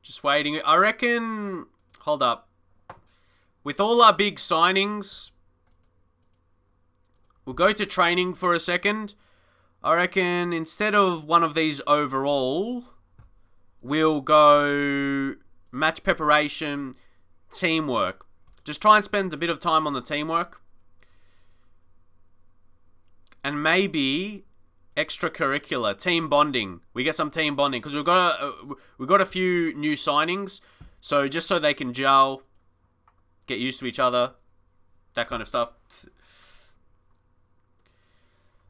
Just waiting. I reckon... Hold up. With all our big signings... We'll go to training for a second. I reckon instead of one of these overall, we'll go match preparation, teamwork. Just try and spend a bit of time on the teamwork. And maybe extracurricular, team bonding. We get some team bonding because we've got a few new signings. So just so they can gel, get used to each other, that kind of stuff.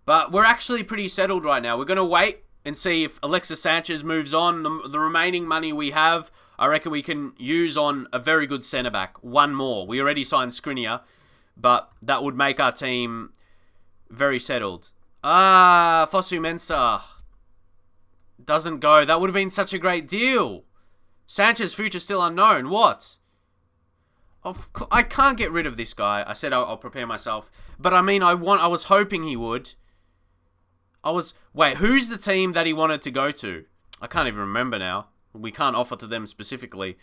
But we're actually pretty settled right now. We're going to wait and see if Alexis Sanchez moves on. The remaining money we have, I reckon we can use on a very good centre-back. One more. We already signed Skriniar, but that would make our team very settled. Fosu Mensah doesn't go. That would have been such a great deal. Sanchez, future still unknown. What? I can't get rid of this guy. I said I'll prepare myself. But I mean, I was hoping he would. Wait, who's the team that he wanted to go to? I can't even remember now. We can't offer to them specifically.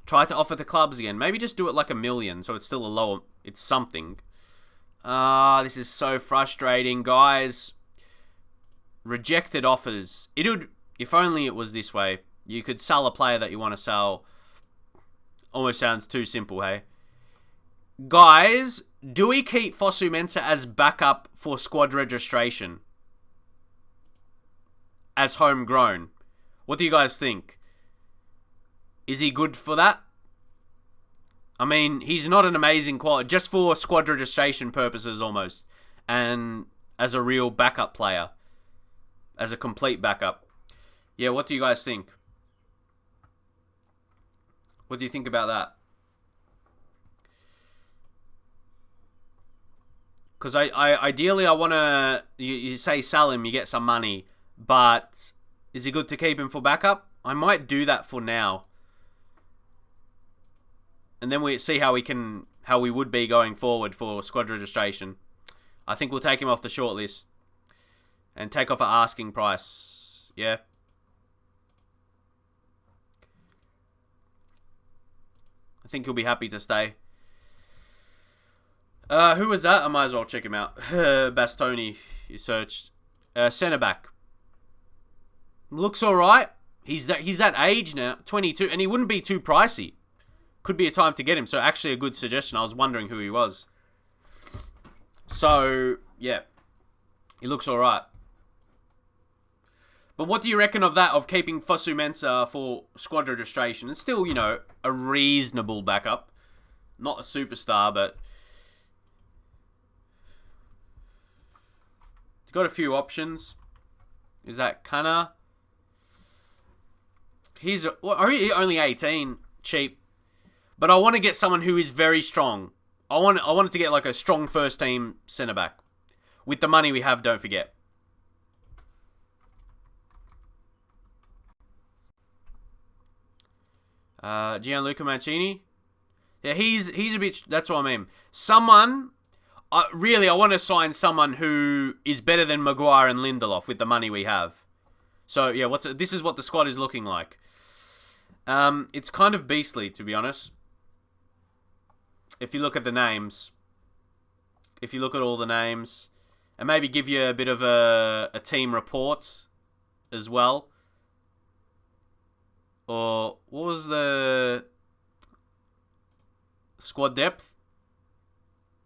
Try to offer to clubs again. Maybe just do it like $1 million, so it's still a lower... It's something. This is so frustrating, guys. Rejected offers. If only it was this way. You could sell a player that you want to sell. Almost sounds too simple, hey? Guys, do we keep Fosu Mensah as backup for squad registration? As homegrown? What do you guys think? Is he good for that? I mean, he's not an amazing quality. Just for squad registration purposes almost. And as a real backup player. As a complete backup. Yeah, what do you guys think? What do you think about that? Because ideally I want to... You say sell him, you get some money. But is it good to keep him for backup? I might do that for now. And then we see how we would be going forward for squad registration. I think we'll take him off the shortlist. And take off an asking price. Yeah. I think he'll be happy to stay. Who was that? I might as well check him out. Bastoni, you searched. Centre back. Looks alright. He's that age now, 22, and he wouldn't be too pricey. Could be a time to get him, so actually a good suggestion. I was wondering who he was. So, yeah. He looks alright. But what do you reckon of that, of keeping Fosu Mensah for squad registration? And still, a reasonable backup. Not a superstar, but... Got a few options. Is that Kana? He's only 18. Cheap. But I want to get someone who is very strong. I wanted to get like a strong first team centre back. With the money we have, don't forget. Gianluca Mancini. Yeah, he's a bit... That's what I mean. Someone... Really, I want to sign someone who is better than Maguire and Lindelof with the money we have. So, yeah, this is what the squad is looking like. It's kind of beastly, to be honest. If you look at the names. If you look at all the names. And maybe give you a bit of a team report as well. Or, what was the squad depth?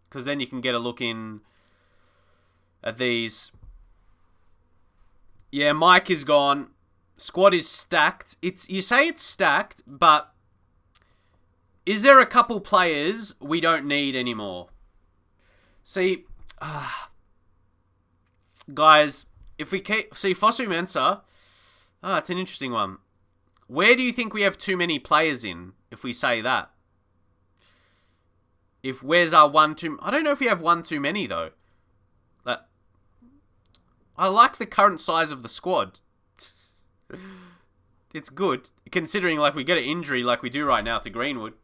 Because then you can get a look in at these. Yeah, Mike is gone. Squad is stacked. You say it's stacked, but is there a couple players we don't need anymore? See, guys, if we see Fosu Mensah, it's an interesting one. Where do you think we have too many players in, if we say that? Where's our one too... I don't know if we have one too many, though. I like the current size of the squad. It's good, considering like we get an injury like we do right now to Greenwood.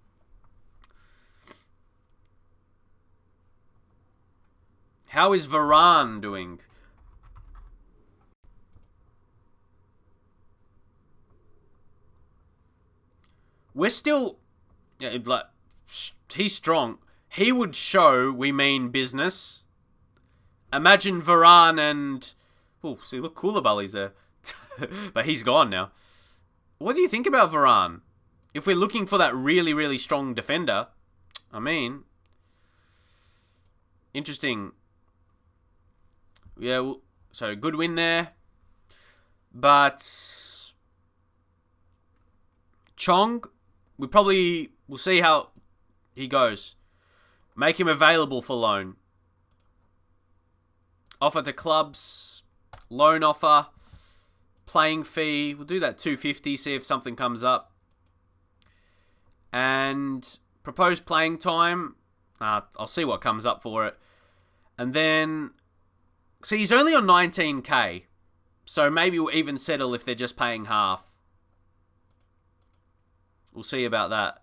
How is Varane doing? we're still... Yeah, like, he's strong. He would show we mean business. Imagine Varane and... Oh, see, look, Koulibaly's there. But he's gone now. What do you think about Varane? If we're looking for that really, really strong defender, I mean... Interesting. Yeah, so good win there. But... Chong, we'll see how he goes. Make him available for loan. Offer to clubs. Loan offer. Playing fee. We'll do that 250, see if something comes up. And proposed playing time. I'll see what comes up for it. And then... See, he's only on 19k. So maybe we'll even settle if they're just paying half. We'll see about that.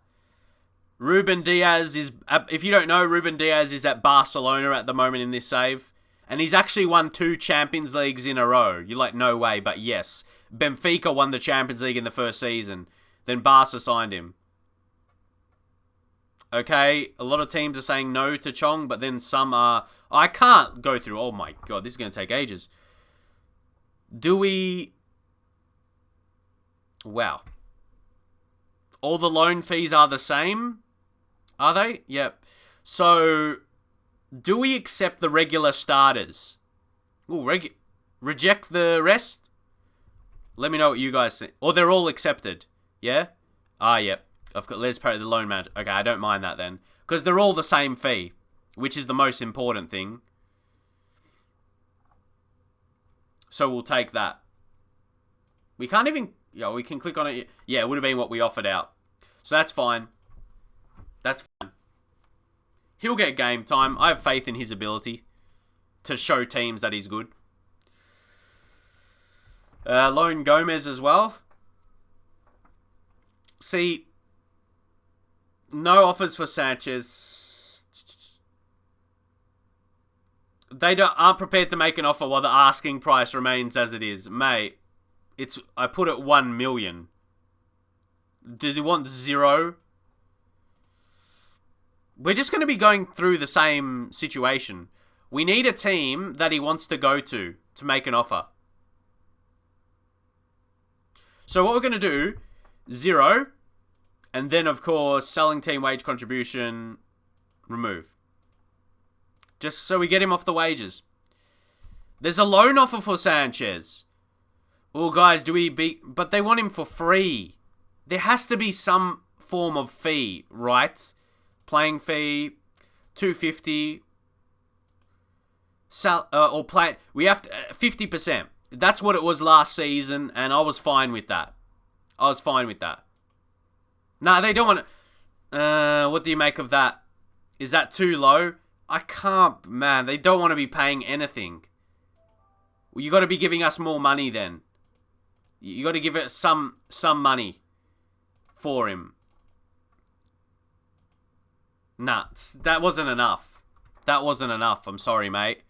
Ruben Diaz is... If you don't know, Ruben Diaz is at Barcelona at the moment in this save. And he's actually won 2 Champions Leagues in a row. You're like, no way, but yes. Benfica won the Champions League in the first season. Then Barca signed him. Okay, a lot of teams are saying no to Chong, but then some are... I can't go through... Oh my god, this is going to take ages. Do we... Wow. All the loan fees are the same? Are they? Yep. So, do we accept the regular starters? Ooh, reject the rest? Let me know what you guys think. Or they're all accepted. Yeah? Yep. I've got Les Perry, the loan manager. Okay, I don't mind that then. Because they're all the same fee, which is the most important thing. So we'll take that. We can't even... Yeah, we can click on it. Yeah, it would have been what we offered out. So that's fine. That's fine. He'll get game time. I have faith in his ability to show teams that he's good. Loan Gomez as well. See... No offers for Sanchez. They aren't prepared to make an offer while the asking price remains as it is. Mate, I put it 1 million. Do you want 0? We're just going to be going through the same situation. We need a team that he wants to go to make an offer. So what we're going to do, 0... And then, of course, selling team wage contribution, remove. Just so we get him off the wages. There's a loan offer for Sanchez. Oh, guys, but they want him for free. There has to be some form of fee, right? Playing fee, 250. We have to, 50%. That's what it was last season, and I was fine with that. Nah, they don't want to... what do you make of that? Is that too low? I can't... Man, they don't want to be paying anything. Well, you got to be giving us more money then. You got to give it some money for him. Nah, that wasn't enough. I'm sorry, mate.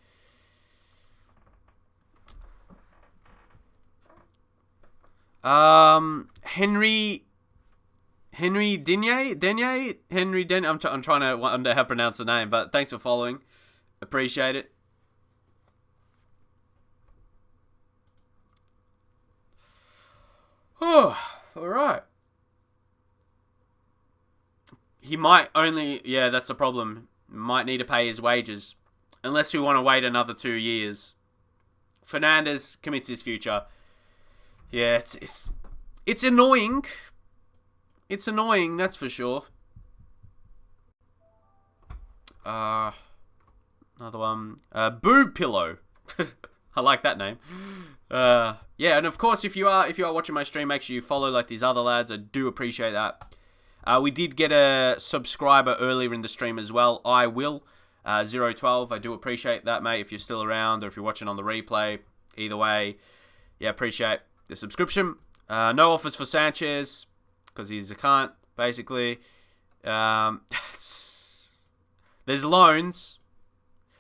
Henry Denier? I'm trying to wonder how to pronounce the name, but thanks for following. Appreciate it. Oh, alright. He might only... Yeah, that's a problem. Might need to pay his wages. Unless we want to wait another 2 years. Fernandes commits his future. Yeah, it's annoying. It's annoying, that's for sure. Another one. Boob Pillow. I like that name. Yeah, and of course, if you are watching my stream, make sure you follow like these other lads. I do appreciate that. We did get a subscriber earlier in the stream as well. I will. 012. I do appreciate that, mate. If you're still around or if you're watching on the replay, either way, yeah, appreciate the subscription. No offers for Sanchez. Because he's a cunt, basically. There's loans.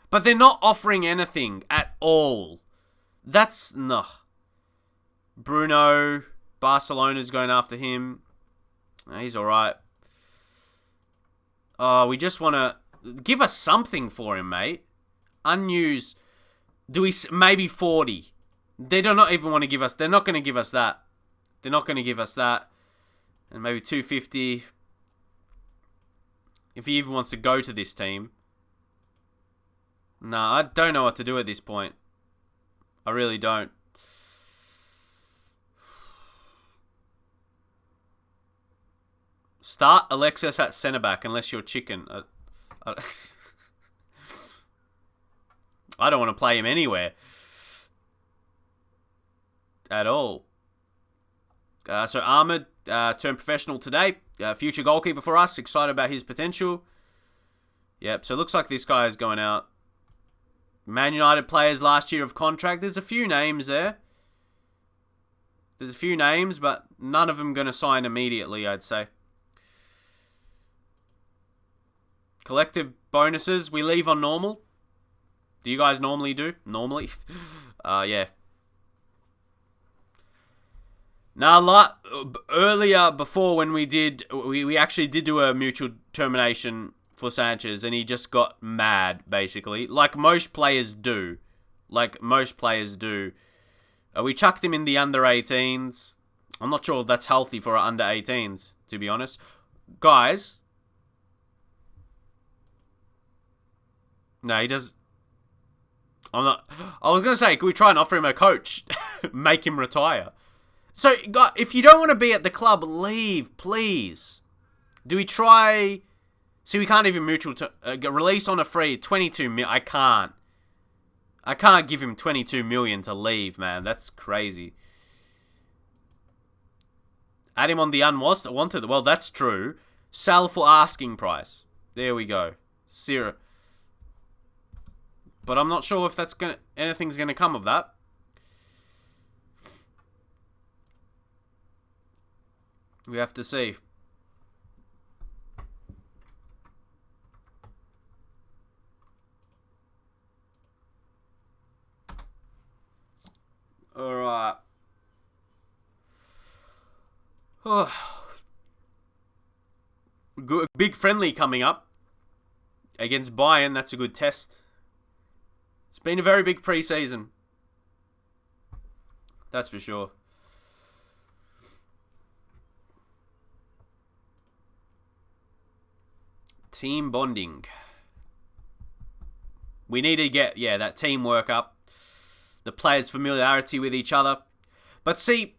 But they're not offering anything at all. That's... No. Bruno. Barcelona's going after him. He's alright. Oh, we just want to... Give us something for him, mate. Unused... Maybe 40. They do not even want to give us... They're not going to give us that. They're not going to give us that. And maybe 250. If he even wants to go to this team. Nah, I don't know what to do at this point. I really don't. Start Alexis at centre back unless you're chicken. I don't want to play him anywhere. At all. So Ahmed turned professional today. Future goalkeeper for us. Excited about his potential. Yep, so it looks like this guy is going out. Man United players last year of contract. There's a few names there. There's a few names, but none of them going to sign immediately, I'd say. Collective bonuses. We leave on normal. Do you guys normally do? Normally? Yeah. Now, earlier, before when we actually did do a mutual termination for Sanchez, and he just got mad, basically. Like most players do. We chucked him in the under-18s. I'm not sure if that's healthy for our under-18s, to be honest. Guys. No, he does... I was going to say, can we try and offer him a coach? Make him retire. So, if you don't want to be at the club, leave, please. Do we try... See, we can't even mutual... release on a free 22 million. I can't give him 22 million to leave, man. That's crazy. Add him on the unwanted. Well, that's true. Sell for asking price. There we go. Zero. But I'm not sure if anything's gonna come of that. We have to see. Alright. Oh. Good, big friendly coming up against Bayern. That's a good test. It's been a very big pre-season. That's for sure. Team bonding. We need to get, that teamwork up. The players' familiarity with each other. But see,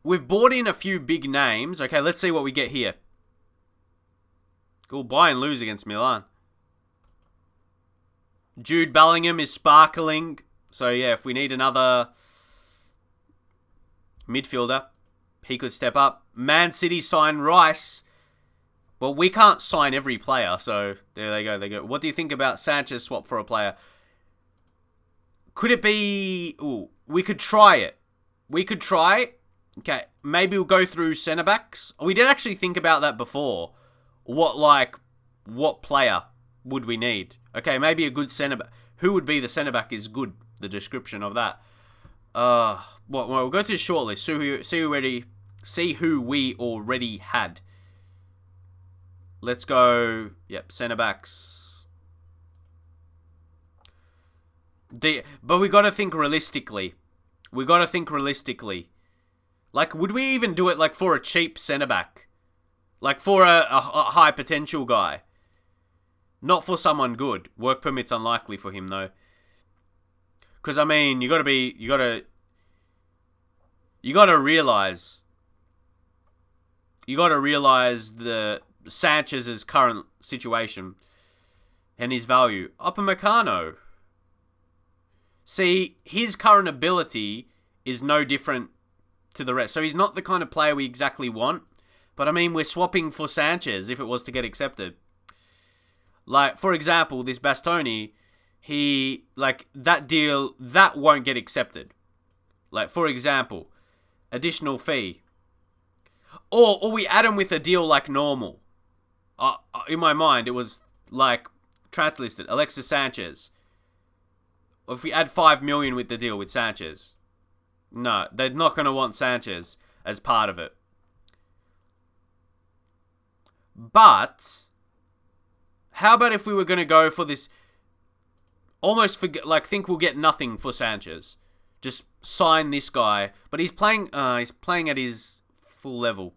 we've brought in a few big names. Okay, let's see what we get here. Cool, Bayern lose against Milan. Jude Bellingham is sparkling. So, yeah, if we need another midfielder, he could step up. Man City sign Rice. Well, we can't sign every player, so there they go. What do you think about Sanchez swap for a player? Could it be... Ooh, we could try it. Okay, maybe we'll go through centre-backs. We did actually think about that before. What player would we need? Okay, maybe a good centre-back. Who would be the centre-back is good, the description of that. We'll go to the shortlist. See who we already had. Let's go, centre-backs. But we got to think realistically. Like, would we even do it, like, for a cheap centre-back? Like, for a high potential guy? Not for someone good. Work permit's unlikely for him, though. Because, I mean, you got to realize the Sanchez's current situation and his value. Upamecano. See, his current ability is no different to the rest. So he's not the kind of player we exactly want. But I mean, we're swapping for Sanchez if it was to get accepted. Like, for example, this Bastoni, that deal, that won't get accepted. Like, for example, additional fee. Or we add him with a deal like normal. In my mind, it was like transfer listed. Alexis Sanchez. Or if we add 5 million with the deal with Sanchez. No, they're not going to want Sanchez as part of it. But how about if we were going to go for this, almost think we'll get nothing for Sanchez. Just sign this guy, but he's playing at his full level.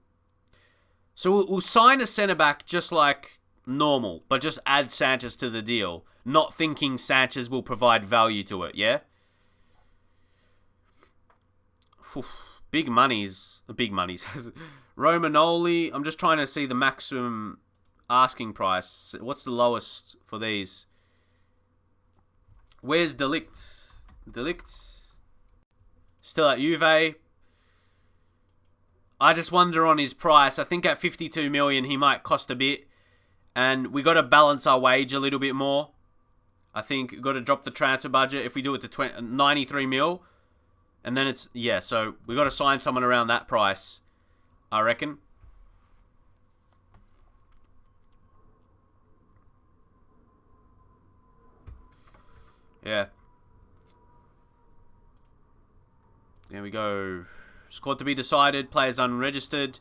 So we'll sign a centre back just like normal, but just add Sanchez to the deal, not thinking Sanchez will provide value to it. Yeah. Big monies. Romanoli. I'm just trying to see the maximum asking price. What's the lowest for these? Where's Delict? Still at Juve. I just wonder on his price. I think at 52 million he might cost a bit. And we got to balance our wage a little bit more. I think we've got to drop the transfer budget if we do it to 93 mil. And then so we got to sign someone around that price, I reckon. Yeah. There we go. Squad to be decided. Players unregistered.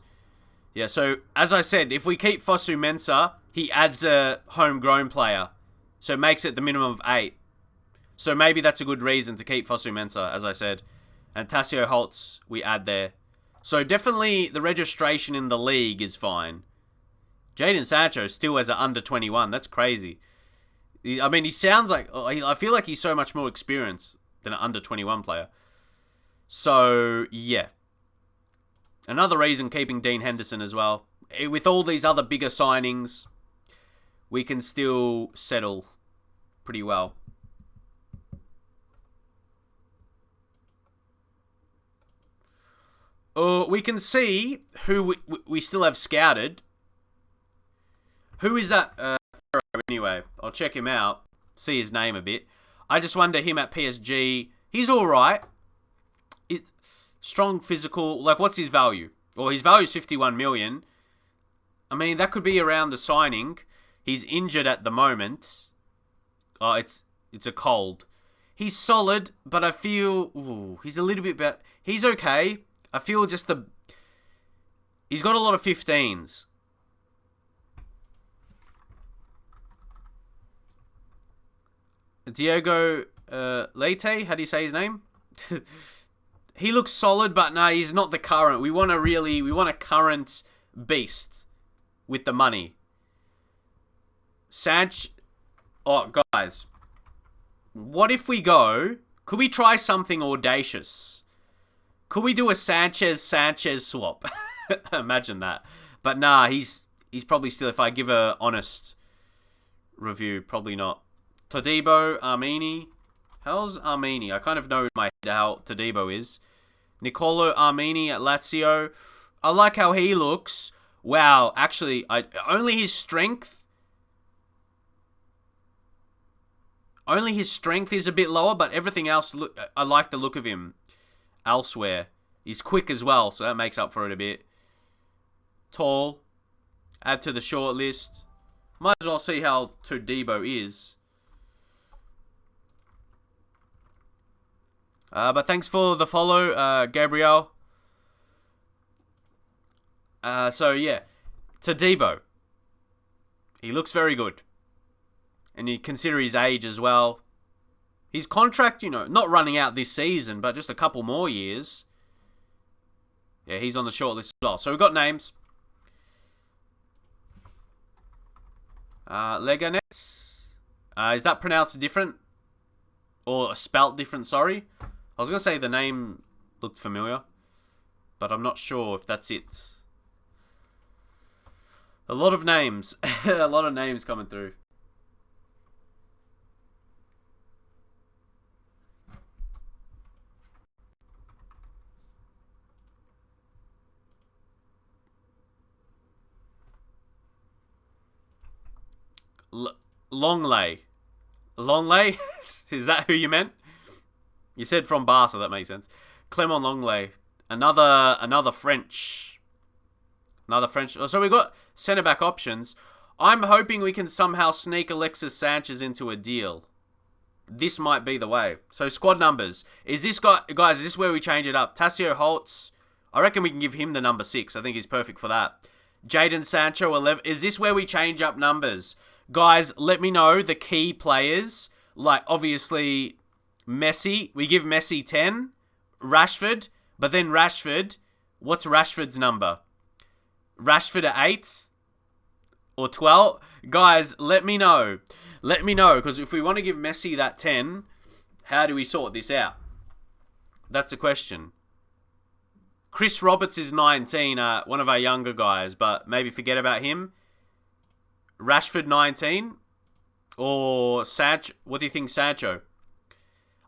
Yeah, so as I said, if we keep Fosu Mensah, he adds a homegrown player. So it makes it the minimum of 8. So maybe that's a good reason to keep Fosu Mensah, as I said. And Tassio Holtz, we add there. So definitely the registration in the league is fine. Jadon Sancho still has an under 21. That's crazy. I mean, he sounds like... I feel like he's so much more experienced than an under 21 player. So, yeah. Another reason keeping Dean Henderson as well. With all these other bigger signings, we can still settle pretty well. We can see who we still have scouted. Who is that? Anyway, I'll check him out. See his name a bit. I just wonder him at PSG. He's alright. Strong physical. Like, what's his value? Well, his value is 51 million. I mean, that could be around the signing. He's injured at the moment. Oh, it's a cold. He's solid, but I feel... he's a little bit better. He's okay. I feel just he's got a lot of 15s. Diego Leite, how do you say his name? He looks solid, but no, he's not the current. We want a current beast with the money. Oh, guys. What if we could we try something audacious? Could we do a Sanchez swap? Imagine that. But nah, he's probably still, if I give a honest review, probably not. Todibo, Armini. How's Armini? I kind of know in my head how Todibo is. Nicolo Armini at Lazio. I like how he looks. Wow, actually, only his strength is a bit lower, but everything else, I like the look of him elsewhere. He's quick as well, so that makes up for it a bit. Tall. Add to the short list. Might as well see how Todibo is. But thanks for the follow, Gabriel. So yeah, Todibo. He looks very good. And you consider his age as well. His contract, not running out this season, but just a couple more years. Yeah, he's on the short list as well. So we've got names. Leganés. Is that pronounced different? Or spelt different, sorry. I was going to say the name looked familiar, but I'm not sure if that's it. A lot of names. A lot of names coming through. Longley. Longley? Is that who you meant? You said from Barca, that makes sense. Clement Longley. Another French. Another French. So we got centre-back options. I'm hoping we can somehow sneak Alexis Sanchez into a deal. This might be the way. So squad numbers. Is this guys, is this where we change it up? Tassio Holtz. I reckon we can give him the number 6. I think he's perfect for that. Jadon Sancho 11. Is this where we change up numbers? Guys, let me know the key players. Like, obviously, Messi. We give Messi 10. Rashford. But then Rashford. What's Rashford's number? Rashford at 8? Or 12? Guys, let me know. Let me know. Because if we want to give Messi that 10, how do we sort this out? That's a question. Chris Roberts is 19, one of our younger guys, but maybe forget about him. Rashford 19? Or Sancho? What do you think, Sancho?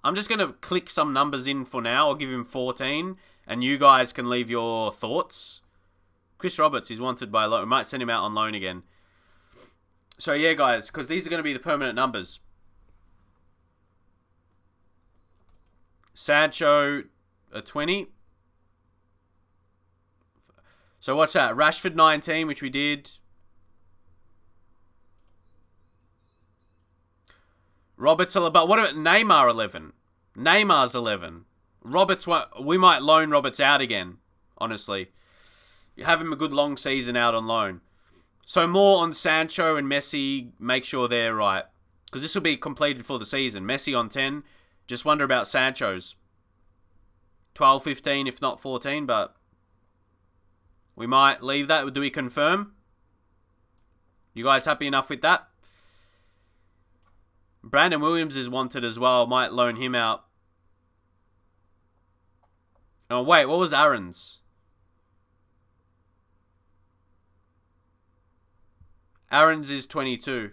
I'm just going to click some numbers in for now. I'll give him 14, and you guys can leave your thoughts. Chris Roberts is wanted by loan. We might send him out on loan again. So yeah, guys, because these are going to be the permanent numbers. Sancho, a 20. So what's that? Rashford 19, which we did. Roberts, but what about Neymar 11? Neymar's 11. Roberts, we might loan Roberts out again, honestly. You have him a good long season out on loan. So more on Sancho and Messi, make sure they're right. Because this will be completed for the season. Messi on 10. Just wonder about Sancho's. 12, 15, if not 14, but we might leave that. Do we confirm? You guys happy enough with that? Brandon Williams is wanted as well. Might loan him out. Oh, wait. What was Aaron's? Aaron's is 22.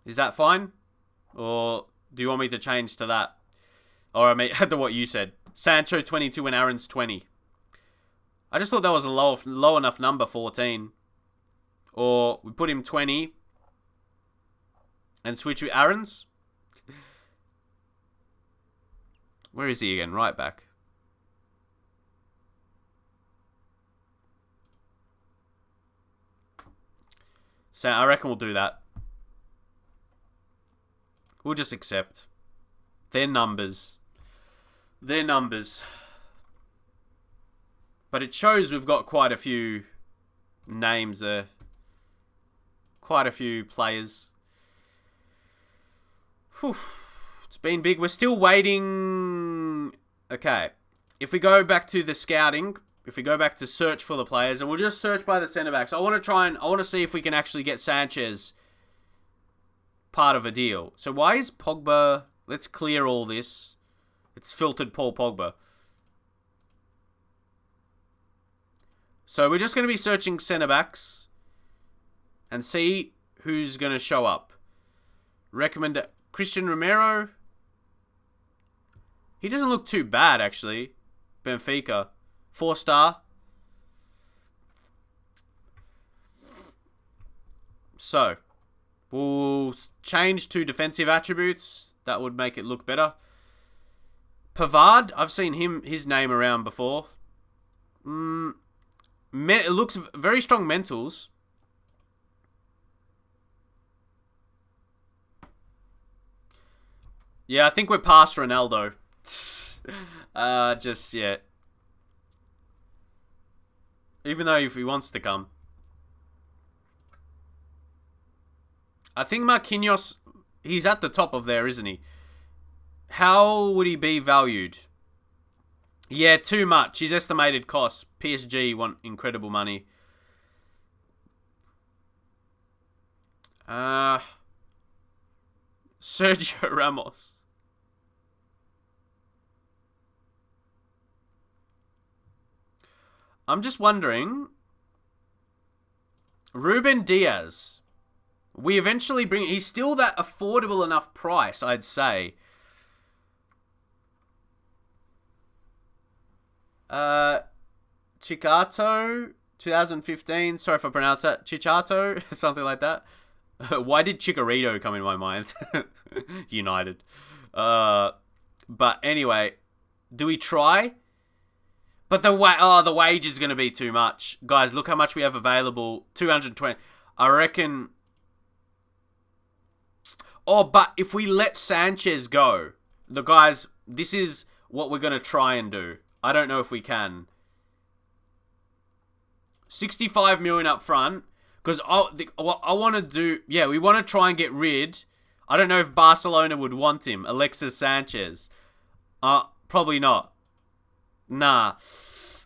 Is that fine? Or do you want me to change to that? Or I mean, to what you said. Sancho 22 and Aaron's 20. I just thought that was a low enough number, 14. Or we put him 20 and switch with Aaron's. Where is he again? Right back. So I reckon we'll do that. We'll just accept. Their numbers. Their numbers. But it shows we've got quite a few names there. Quite a few players. Whew. It's been big. We're still waiting. Okay. If we go back to the scouting, if we go back to search for the players, and we'll just search by the centre backs. I want to see if we can actually get Sanchez part of a deal. So why is Pogba... Let's clear all this. It's filtered Paul Pogba. So we're just going to be searching centre backs and see who's going to show up. Recommend Christian Romero. He doesn't look too bad, actually. Benfica. 4-star. So, we'll change to defensive attributes. That would make it look better. Pavard, I've seen his name around before. It looks very strong mentals. Yeah, I think we're past Ronaldo. Yeah. Even though if he wants to come. I think Marquinhos, he's at the top of there, isn't he? How would he be valued? Yeah, too much. His estimated cost. PSG want incredible money. Sergio Ramos. I'm just wondering. Ruben Diaz. We eventually bring... He's still that affordable enough price, I'd say. Chicato, 2015. Sorry if I pronounced that. Chichato, something like that. Why did Chikorito come in my mind? United. But anyway, do we try? But the wage is going to be too much. Guys, look how much we have available. 220. I reckon... Oh, but if we let Sanchez go, the guys, this is what we're going to try and do. I don't know if we can. 65 million up front. Because I want to do... Yeah, we want to try and get rid... I don't know if Barcelona would want him. Alexis Sanchez. Probably not. Nah.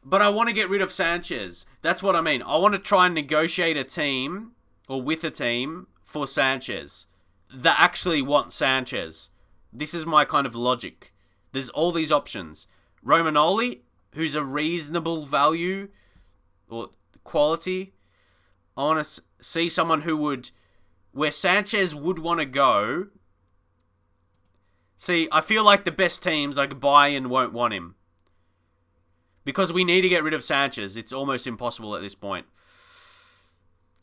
But I want to get rid of Sanchez. That's what I mean. I want to try and negotiate a team, or with a team, for Sanchez. That actually want Sanchez. This is my kind of logic. There's all these options. Romagnoli, who's a reasonable value, or quality. I want to see someone who would... Where Sanchez would want to go. See, I feel like the best teams like Bayern won't want him. Because we need to get rid of Sanchez. It's almost impossible at this point.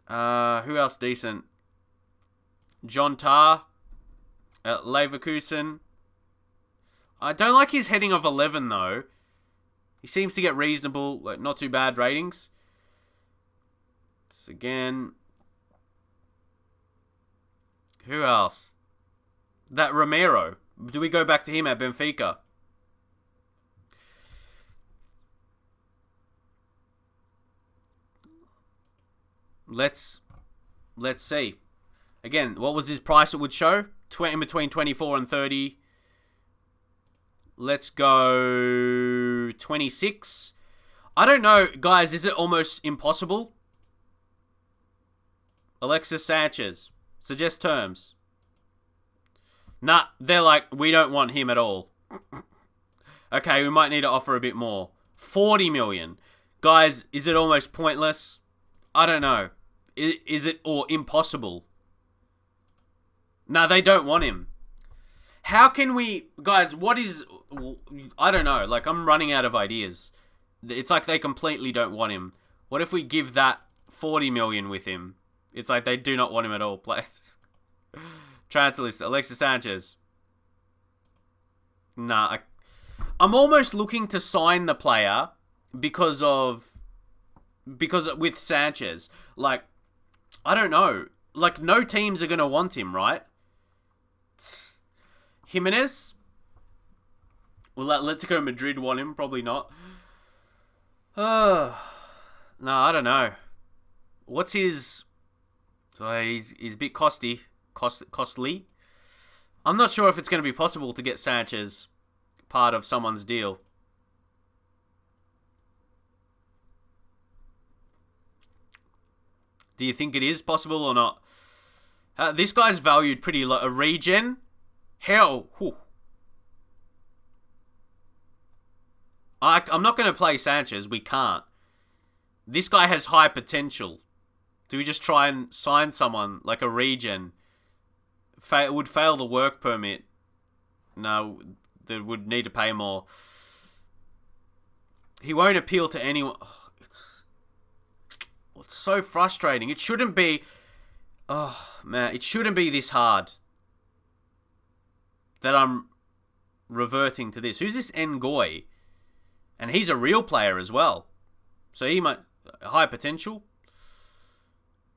Who else decent? John Tarr at Leverkusen. I don't like his heading of 11 though. He seems to get reasonable, like not too bad ratings. Again, who else? That Romero. Do we go back to him at Benfica? Let's see. Again, what was his price it would show? In between 24 and 30. Let's go 26. I don't know, guys. Is it almost impossible? Alexis Sanchez. Suggest terms. Nah, they're like, we don't want him at all. Okay, we might need to offer a bit more. 40 million. Guys, is it almost pointless? I don't know. Is it or impossible? No, they don't want him. How can we... Guys, what is... I don't know. Like, I'm running out of ideas. It's like they completely don't want him. What if we give that 40 million with him? It's like they do not want him at all. Transfer list. Alexis Sanchez. Nah. I'm almost looking to sign the player because with Sanchez. Like, I don't know. Like, no teams are going to want him, right? Jimenez? Will Atletico Madrid want him? Probably not. No, I don't know. What's his... So he's a bit costly. I'm not sure if it's going to be possible to get Sanchez part of someone's deal. Do you think it is possible or not? This guy's valued pretty low. A regen? Hell. Whew. I'm not going to play Sanchez. We can't. This guy has high potential. Do we just try and sign someone like a regen? Would fail the work permit. No, they would need to pay more. He won't appeal to anyone. Oh, it's so frustrating. It shouldn't be... Oh, man. It shouldn't be this hard. That I'm reverting to this. Who's this Ngoy? And he's a real player as well. So he might... High potential.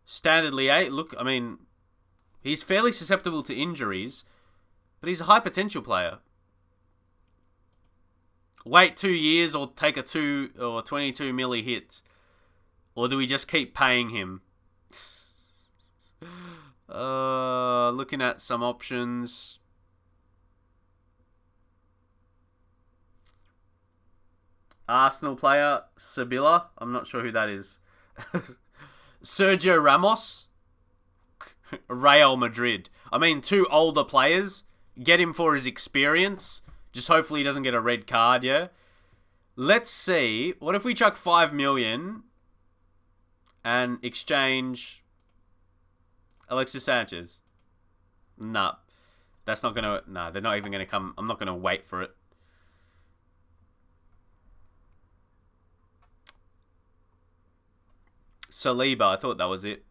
Standard Lié. Look, I mean... He's fairly susceptible to injuries. But he's a high potential player. Wait 2 years or take a 22 milli hit. Or do we just keep paying him? Looking at some options. Arsenal player, Sevilla. I'm not sure who that is. Sergio Ramos. Real Madrid. I mean, 2 older players. Get him for his experience. Just hopefully he doesn't get a red card, yeah? Let's see. What if we chuck 5 million and exchange Alexis Sanchez? Nah. That's not going to... Nah, they're not even going to come... I'm not going to wait for it. Saliba. I thought that was it.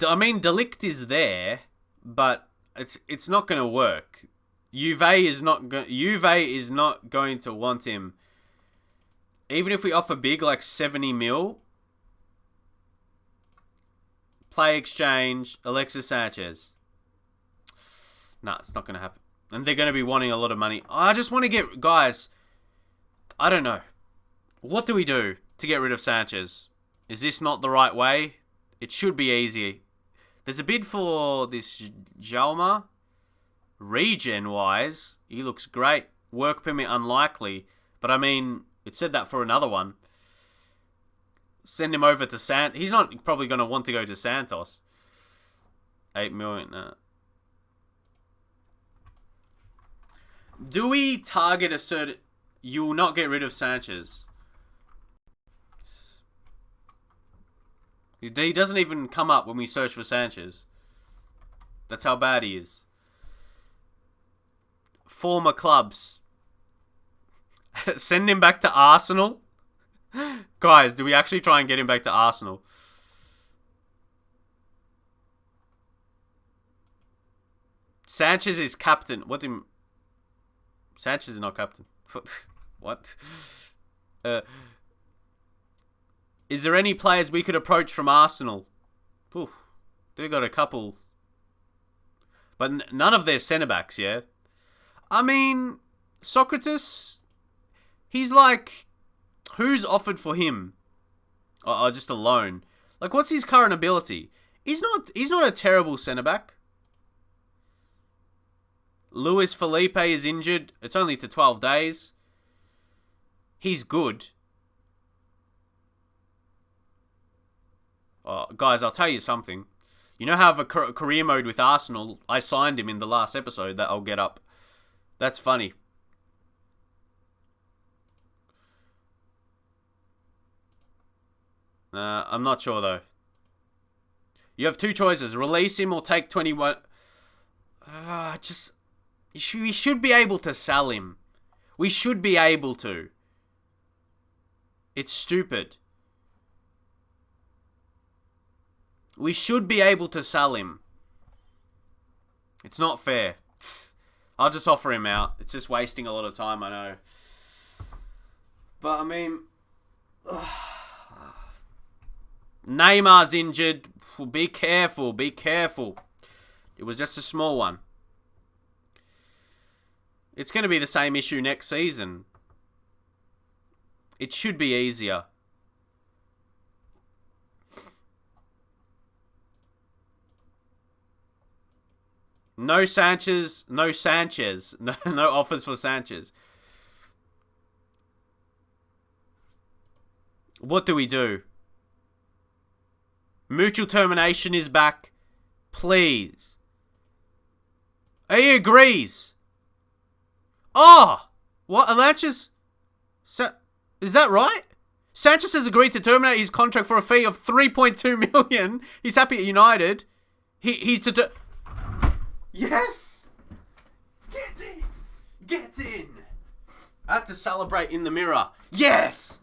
I mean, De Ligt is there, but it's not going to work. Juve is not going to want him. Even if we offer big, like 70 mil, play exchange, Alexis Sanchez. Nah, it's not going to happen. And they're going to be wanting a lot of money. I just want to get... Guys, I don't know. What do we do to get rid of Sanchez? Is this not the right way? It should be easy. There's a bid for this Jalma. Regen-wise, he looks great. Work permit unlikely. But I mean, it said that for another one. Send him over to Santos. He's not probably going to want to go to Santos. 8 million. Do we target a certain... You will not get rid of Sanchez. He doesn't even come up when we search for Sanchez. That's how bad he is. Former clubs. Send him back to Arsenal. Guys, do we actually try and get him back to Arsenal? Sanchez is captain. What do you... Sanchez is not captain. What? Is there any players we could approach from Arsenal? Oof. They got a couple. But none of their centre-backs, yeah? I mean, Socrates, he's like... Who's offered for him? Just a loan. Like, what's his current ability? He's not a terrible centre-back. Luis Felipe is injured. It's only to 12 days. He's good. Guys, I'll tell you something. You know how I have a career mode with Arsenal? I signed him in the last episode that I'll get up. That's funny. I'm not sure though. You have two choices. Release him or take 21... We should be able to sell him. We should be able to. It's stupid. We should be able to sell him. It's not fair. I'll just offer him out. It's just wasting a lot of time, I know. But, I mean... Neymar's injured. Be careful, be careful. It was just a small one. It's going to be the same issue next season. It should be easier. No Sanchez. No Sanchez. No offers for Sanchez. What do we do? Mutual termination is back. Please. He agrees. Oh! What? Sanchez? Is that right? Sanchez has agreed to terminate his contract for a fee of 3.2 million. He's happy at United. He's to... Yes! Get in! Get in! I had to celebrate in the mirror. Yes!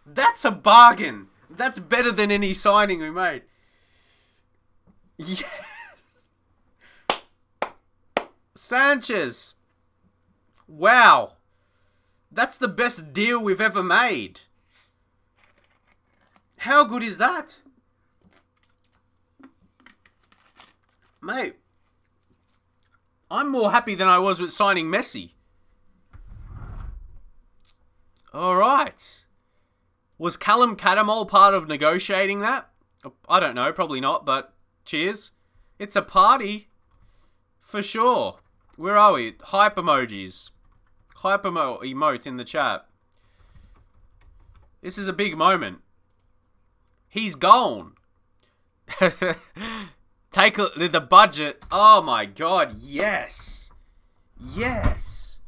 That's a bargain. That's better than any signing we made. Yes! Sanchez. Wow. That's the best deal we've ever made. How good is that? Mate, I'm more happy than I was with signing Messi. Alright. Was Callum Catamol part of negotiating that? I don't know, probably not, but cheers. It's a party. For sure. Where are we? Hype emojis. Hype emote in the chat. This is a big moment. He's gone. Take the budget. Oh my god, yes. Yes.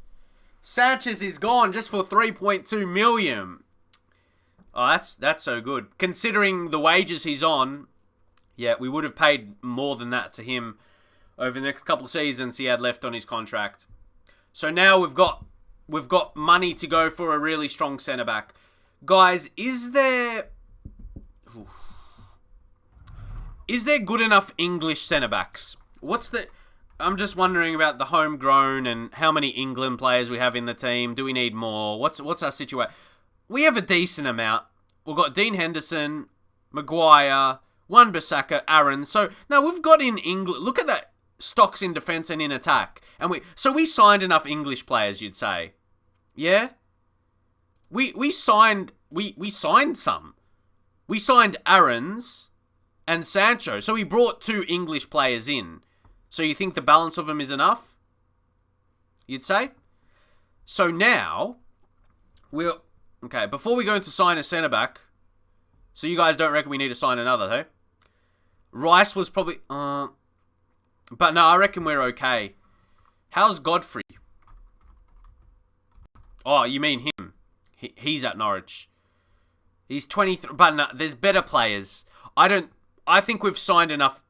Sanchez is gone just for 3.2 million. Oh, that's so good. Considering the wages he's on, yeah, we would have paid more than that to him over the next couple of seasons he had left on his contract. So now we've got money to go for a really strong centre-back. Guys, is there good enough English centre-backs? I'm just wondering about the homegrown and how many England players we have in the team. Do we need more? What's our situation? We have a decent amount. We've got Dean Henderson, Maguire, Wan-Bissaka, Aaron. So, now we've got in England... Look at that. stocks in defense and in attack. And we signed enough English players, you'd say. Yeah? We signed some. We signed Aarons and Sancho. So we brought 2 English players in. So you think the balance of them is enough? You'd say? So now, okay, before we go into sign a centre-back, so you guys don't reckon we need to sign another, hey? Rice was probably, but no, I reckon we're okay. How's Godfrey? Oh, you mean him? He's at Norwich. He's 23, but no, there's better players. I think we've signed enough.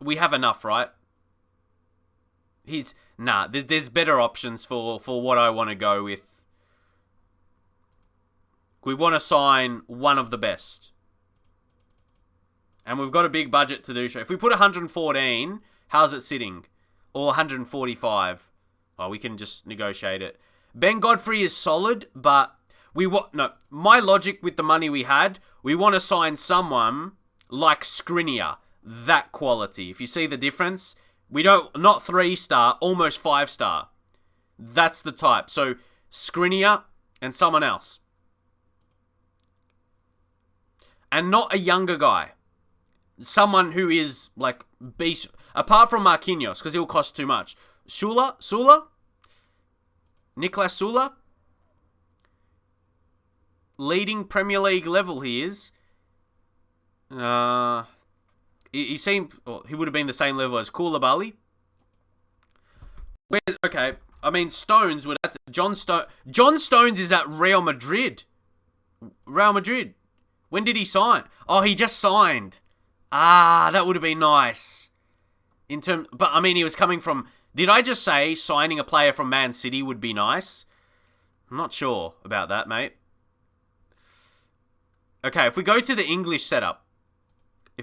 We have enough, right? There's better options for what I want to go with. We want to sign one of the best. And we've got a big budget to do so. If we put 114, how's it sitting? Or 145? Well, we can just negotiate it. Ben Godfrey is solid, but my logic with the money we had, we want to sign someone like Skriniar. That quality. If you see the difference, not 3-star, almost 5-star. That's the type. So, Skriniar and someone else. And not a younger guy. Someone who is, like, beast. Apart from Marquinhos, because he'll cost too much. Sula? Nicolas Sula? Leading Premier League level he is. He seemed... Well, he would have been the same level as Koulibaly. Okay, I mean, Stones would have to... John Stones is at Real Madrid. When did he sign? Oh, he just signed. That would have been nice. But, I mean, he was coming from... Did I just say signing a player from Man City would be nice? I'm not sure about that, mate. Okay, if we go to the English setup.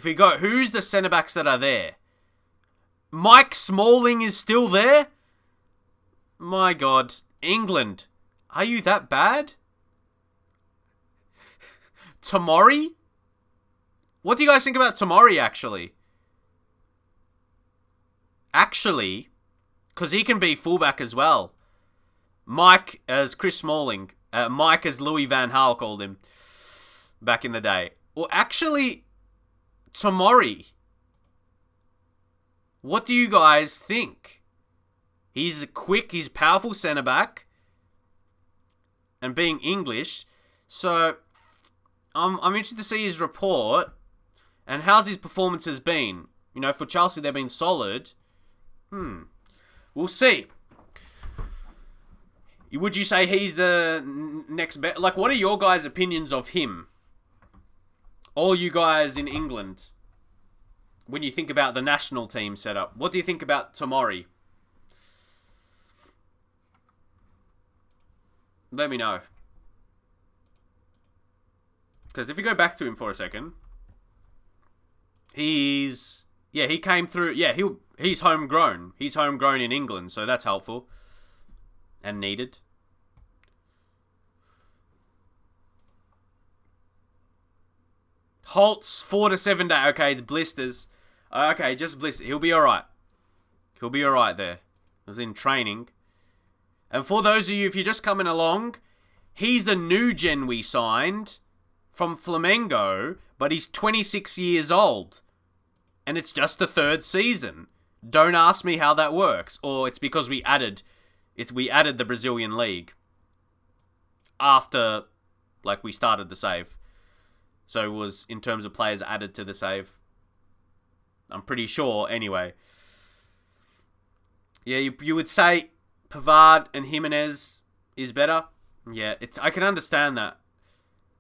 Who's the centre-backs that are there? Mike Smalling is still there? My God. England. Are you that bad? Tomori? What do you guys think about Tomori, actually? Because he can be fullback as well. Mike as Chris Smalling. Mike as Louis Van Gaal called him back in the day. Well, actually, Tomori. What do you guys think? He's quick, he's powerful centre-back. And being English. So, I'm interested to see his report. And how's his performances been? You know, for Chelsea, they've been solid. We'll see. Would you say he's the next best? Like, what are your guys' opinions of him? All you guys in England. When you think about the national team setup. What do you think about Tomori? Let me know. Because if you go back to him for a second. He came through. Yeah, he's homegrown. He's homegrown in England, so that's helpful. And needed. Holtz, 4 to 7 days. Okay, it's blisters. Okay, just blisters. He'll be alright. He'll be alright there. He was in training. And for those of you, if you're just coming along, he's the new gen we signed from Flamengo, but he's 26 years old. And it's just the 3rd season. Don't ask me how that works. Or it's because we added the Brazilian league. After, like, we started the save. So it was in terms of players added to the save. I'm pretty sure, anyway. Yeah, you would say Pavard and Jimenez is better. Yeah, I can understand that.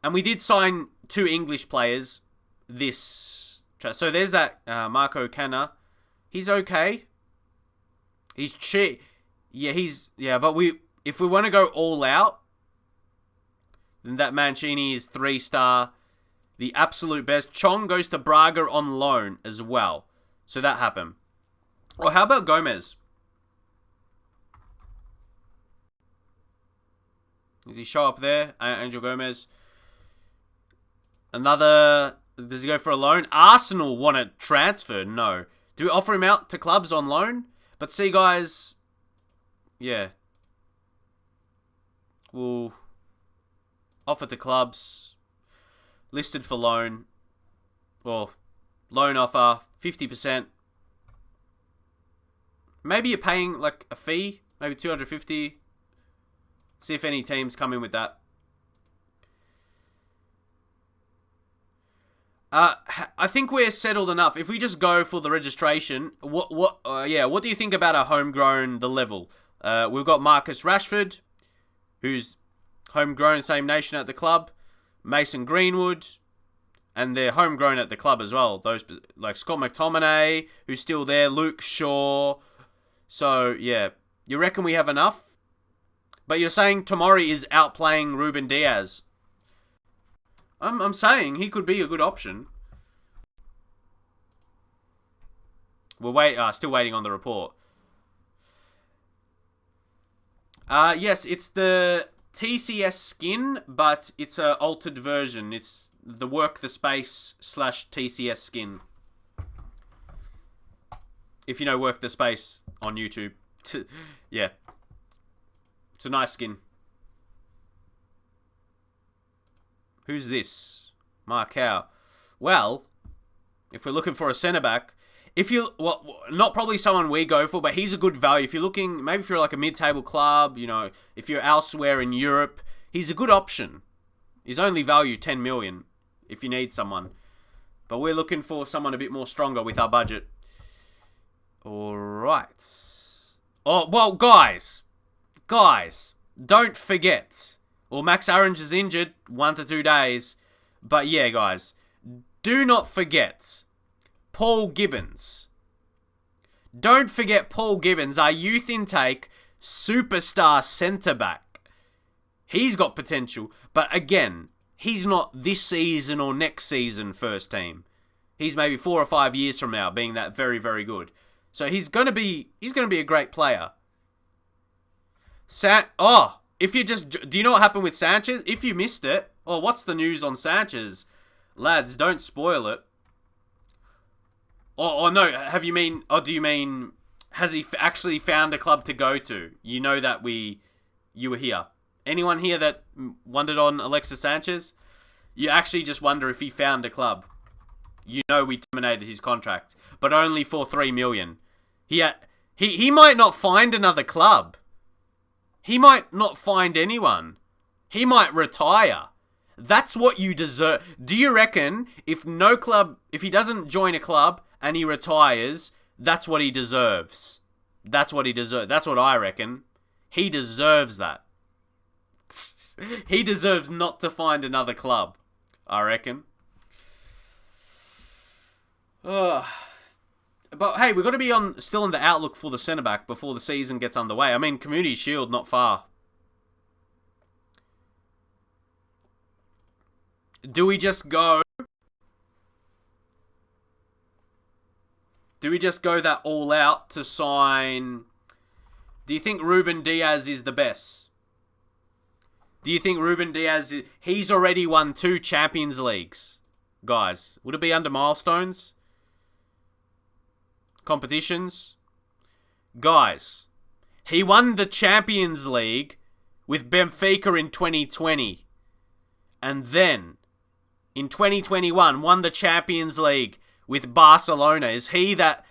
And we did sign 2 English players this... So there's that Marco Canna. He's okay. He's cheap. Yeah, but if we want to go all out, then that Mancini is 3-star. The absolute best. Chong goes to Braga on loan as well. So that happened. Or how about Gomez? Does he show up there? Angel Gomez. Does he go for a loan? Arsenal want to transfer? No. Do we offer him out to clubs on loan? But see, guys, yeah, we'll offer to clubs, listed for loan, or loan offer, 50%. Maybe you're paying like a fee, maybe 250. See if any teams come in with that. I think we're settled enough. If we just go for the registration, what do you think about our homegrown, the level? We've got Marcus Rashford, who's homegrown, same nation at the club. Mason Greenwood, and they're homegrown at the club as well. Those like Scott McTominay, who's still there. Luke Shaw. So yeah, you reckon we have enough? But you're saying Tomori is outplaying Ruben Diaz. I'm saying he could be a good option. We're still waiting on the report. Yes, it's the TCS skin, but it's a altered version. It's the Work the Space / TCS skin. If you know Work the Space on YouTube. Yeah. It's a nice skin. Who's this? Marcao. Well, if we're looking for a centre-back, not probably someone we go for, but he's a good value. If you're looking, maybe if you're like a mid-table club, if you're elsewhere in Europe, he's a good option. He's only valued 10 million if you need someone. But we're looking for someone a bit more stronger with our budget. Alright. Oh, well, guys, don't forget. Well, Max Orange is injured 1 to 2 days. But yeah, guys, do not forget Paul Gibbons. Don't forget Paul Gibbons, our youth intake superstar centre-back. He's got potential, but again, he's not this season or next season first team. He's maybe 4 or 5 years from now being that very, very good. So he's gonna be a great player. Do you know what happened with Sanchez? If you missed it, what's the news on Sanchez? Lads, don't spoil it. Do you mean, has he actually found a club to go to? You know that you were here. Anyone here that wondered on Alexis Sanchez? You actually just wonder if he found a club. You know we terminated his contract, but only for 3 million. He might not find another club. He might not find anyone. He might retire. That's what you deserve. Do you reckon if he doesn't join a club and he retires, that's what he deserves? That's what he deserves. That's what I reckon. He deserves that. He deserves not to find another club, I reckon. But hey, we've got to be still on the outlook for the centre-back before the season gets underway. I mean, Community Shield, not far. Do we just go that all out to sign? Do you think Ruben Diaz is the best? Do you think Ruben Diaz he's already won 2 Champions Leagues, guys? Would it be under milestones? Competitions? Guys, he won the Champions League with Benfica in 2020. And then, in 2021, won the Champions League with Barcelona. Is he that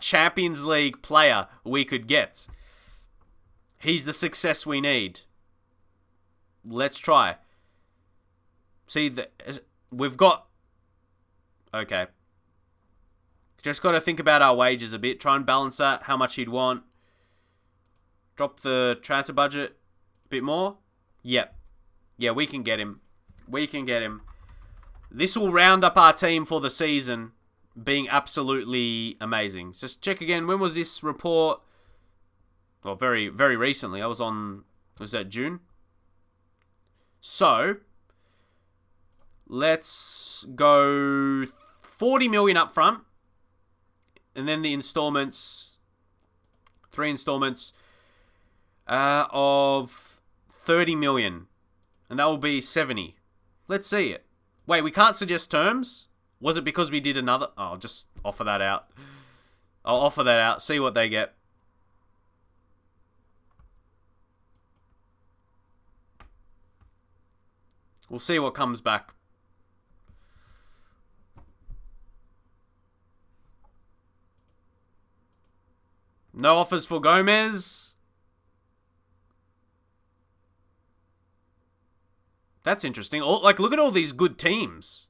Champions League player we could get? He's the success we need. Let's try. See, we've got... Okay. Just got to think about our wages a bit. Try and balance that. How much he'd want. Drop the transfer budget a bit more. Yep. Yeah, we can get him. This will round up our team for the season being absolutely amazing. Just check again. When was this report? Well, very, very recently. Was that June? So, let's go 40 million up front. And then the installments, 3 installments of 30 million. And that will be 70. Let's see it. Wait, we can't suggest terms? Was it because we did another? Oh, I'll just offer that out. I'll offer that out. See what they get. We'll see what comes back. No offers for Gomez. That's interesting. Like, look at all these good teams.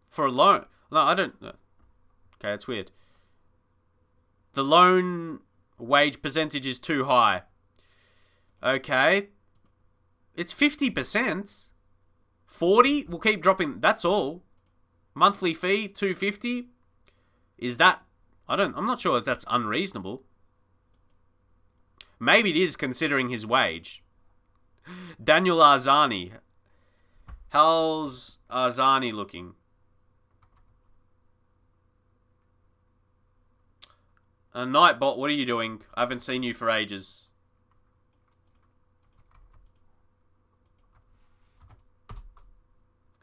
For a loan. No, I don't... Okay, it's weird. The loan wage percentage is too high. Okay. It's 50%. 40? We'll keep dropping... That's all. Monthly fee, $250. Is that... I'm not sure if that's unreasonable. Maybe it is, considering his wage. Daniel Arzani. How's Arzani looking? Nightbot, what are you doing? I haven't seen you for ages.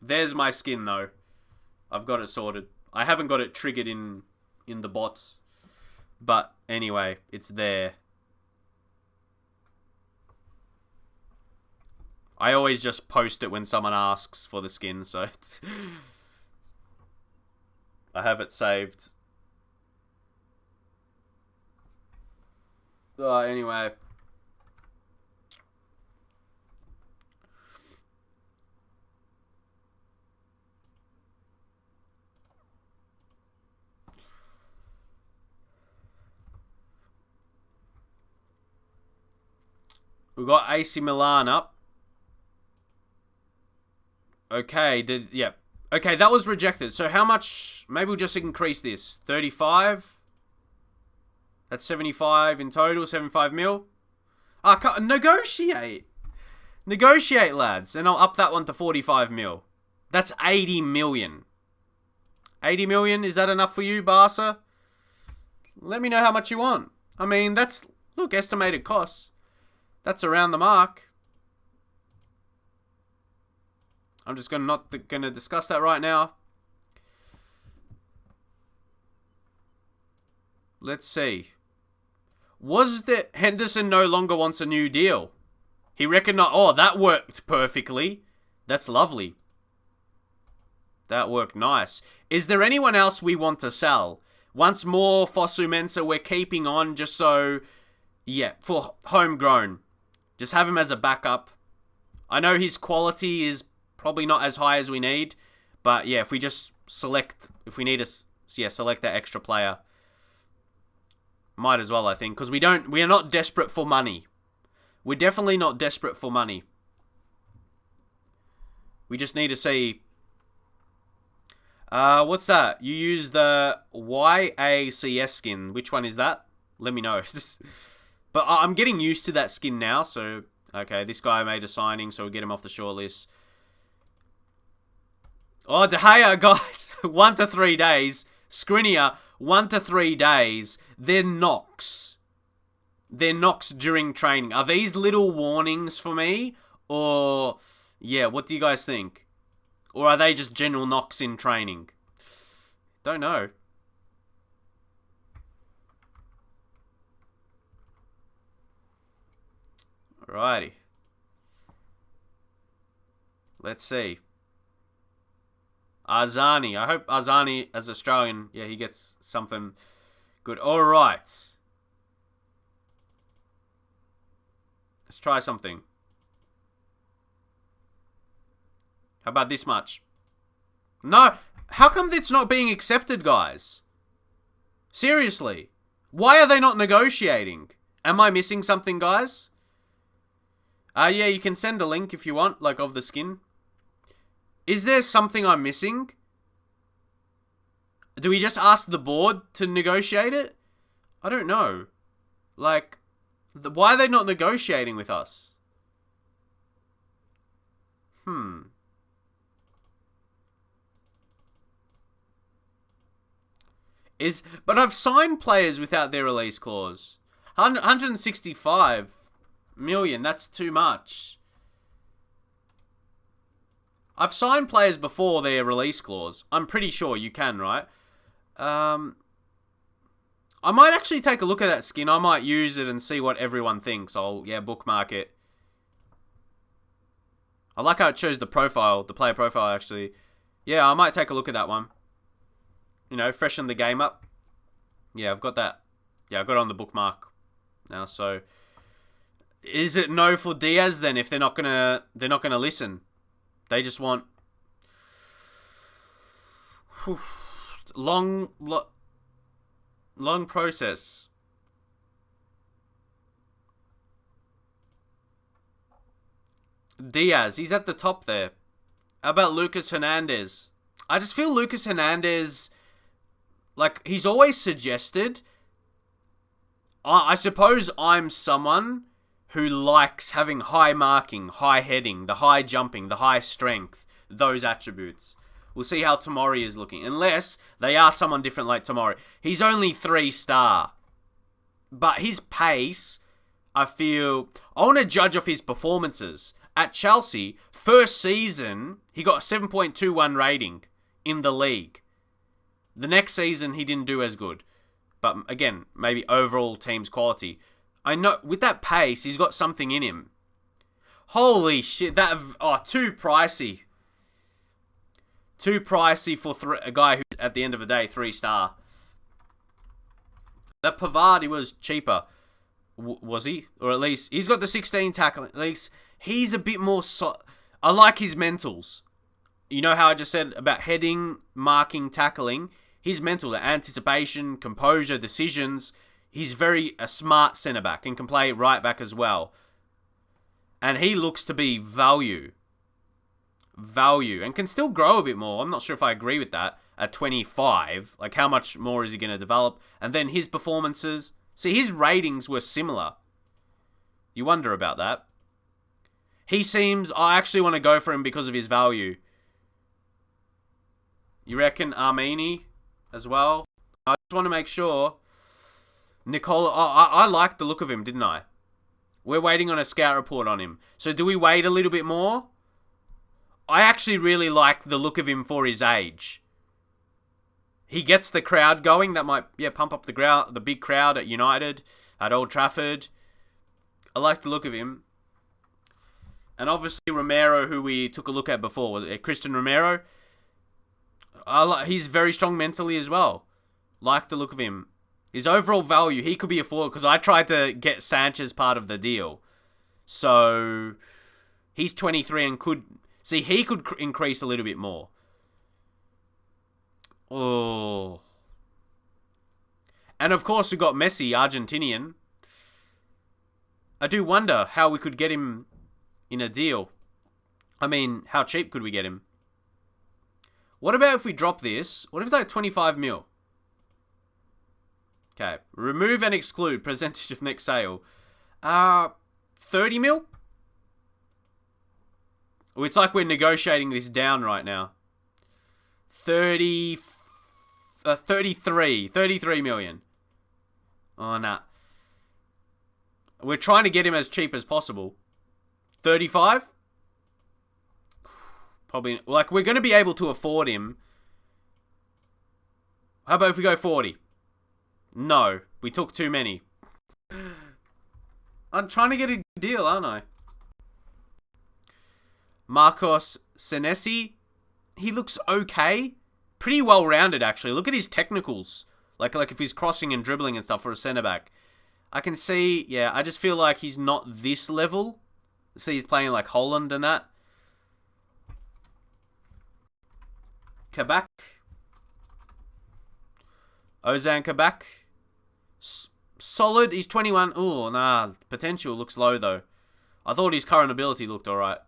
There's my skin, though. I've got it sorted. I haven't got it triggered in the bots. But anyway, it's there. I always just post it when someone asks for the skin, so... I have it saved. Anyway. We got AC Milan up. Okay, Okay, that was rejected. So how much... Maybe we'll just increase this. 35? That's 75 in total. 75 mil. Negotiate. Negotiate, lads. And I'll up that one to 45 mil. That's 80 million. 80 million? Is that enough for you, Barca? Let me know how much you want. I mean, that's... Look, estimated costs. That's around the mark. I'm just not going to discuss that right now. Let's see. Was that Henderson no longer wants a new deal? He recognized... Oh, that worked perfectly. That's lovely. That worked nice. Is there anyone else we want to sell? Once more, Fosu Mensah, we're keeping on just so... Yeah, for homegrown. Just have him as a backup. I know his quality is probably not as high as we need. But yeah, if we just select... If we need to select that extra player... Might as well, I think, because we are not desperate for money. We're definitely not desperate for money. We just need to see... what's that? You use the YACS skin. Which one is that? Let me know. But I'm getting used to that skin now, so... Okay, this guy made a signing, so we'll get him off the shortlist. Oh, De Gea, guys. 1 to 3 days. Skriniar, 1 to 3 days. They're knocks. They're knocks during training. Are these little warnings for me? Or, yeah, what do you guys think? Or are they just general knocks in training? Don't know. Alrighty. Let's see. Arzani. I hope Arzani, as Australian, yeah, he gets something good. Alright. Let's try something. How about this much? No. How come it's not being accepted, guys? Seriously. Why are they not negotiating? Am I missing something, guys? Yeah, you can send a link if you want, like of the skin. Is there something I'm missing? Do we just ask the board to negotiate it? I don't know. Like, why are they not negotiating with us? But I've signed players without their release clause. 165 million, that's too much. I've signed players before their release clause. I'm pretty sure you can, right? I might actually take a look at that skin. I might use it and see what everyone thinks. I'll, bookmark it. I like how it shows the profile, the player profile, actually. Yeah, I might take a look at that one. You know, freshen the game up. Yeah, I've got that. Yeah, I've got it on the bookmark now. So, is it no for Diaz then? If they're not gonna listen, they just want long process. Diaz, he's at the top there. How about Lucas Hernandez? I just feel Lucas Hernandez, like, he's always suggested. I suppose I'm someone who likes having high marking, high heading, the high jumping, the high strength, those attributes. We'll see how Tomori is looking. Unless they are someone different like Tomori. He's only 3-star. But his pace, I feel... I want to judge off his performances. At Chelsea, first season, he got a 7.21 rating in the league. The next season, he didn't do as good. But again, maybe overall team's quality. I know, with that pace, he's got something in him. Holy shit, too pricey. Too pricey for a guy who's, at the end of the day, 3-star. That Pavard, he was cheaper. Was he? Or at least, he's got the 16 tackling. At least, he's a bit more... I like his mentals. You know how I just said about heading, marking, tackling? His mental, the anticipation, composure, decisions. He's a smart centre-back and can play right-back as well. And he looks to be value. And can still grow a bit more. I'm not sure if I agree with that. At 25, like how much more is he going to develop? And then his performances. See, his ratings were similar. You wonder about that. He seems... I actually want to go for him because of his value. You reckon Armini as well? I just want to make sure. Nicola... I liked the look of him, didn't I? We're waiting on a scout report on him. So do we wait a little bit more? I actually really like the look of him for his age. He gets the crowd going. That might, pump up the big crowd at United, at Old Trafford. I like the look of him. And obviously Romero, who we took a look at before, was Christian Romero. He's very strong mentally as well. Like the look of him. His overall value, he could be a forward, because I tried to get Sanchez part of the deal. So, he's 23 and could... See, he could increase a little bit more. Oh. And of course, we got Messi, Argentinian. I do wonder how we could get him in a deal. I mean, how cheap could we get him? What about if we drop this? What if it's like 25 mil? Okay. Remove and exclude percentage of next sale. 30 mil? Oh, it's like we're negotiating this down right now. 33 million. Oh, nah. We're trying to get him as cheap as possible. 35? Probably, like, we're going to be able to afford him. How about if we go 40? No, we took too many. I'm trying to get a deal, aren't I? Marcos Senesi, he looks okay. Pretty well-rounded, actually. Look at his technicals. Like if he's crossing and dribbling and stuff for a centre-back. I can see, I just feel like he's not this level. See, he's playing like Holland and that. Kabak. Ozan Kabak. Solid. He's 21. Oh, nah. Potential looks low, though. I thought his current ability looked alright.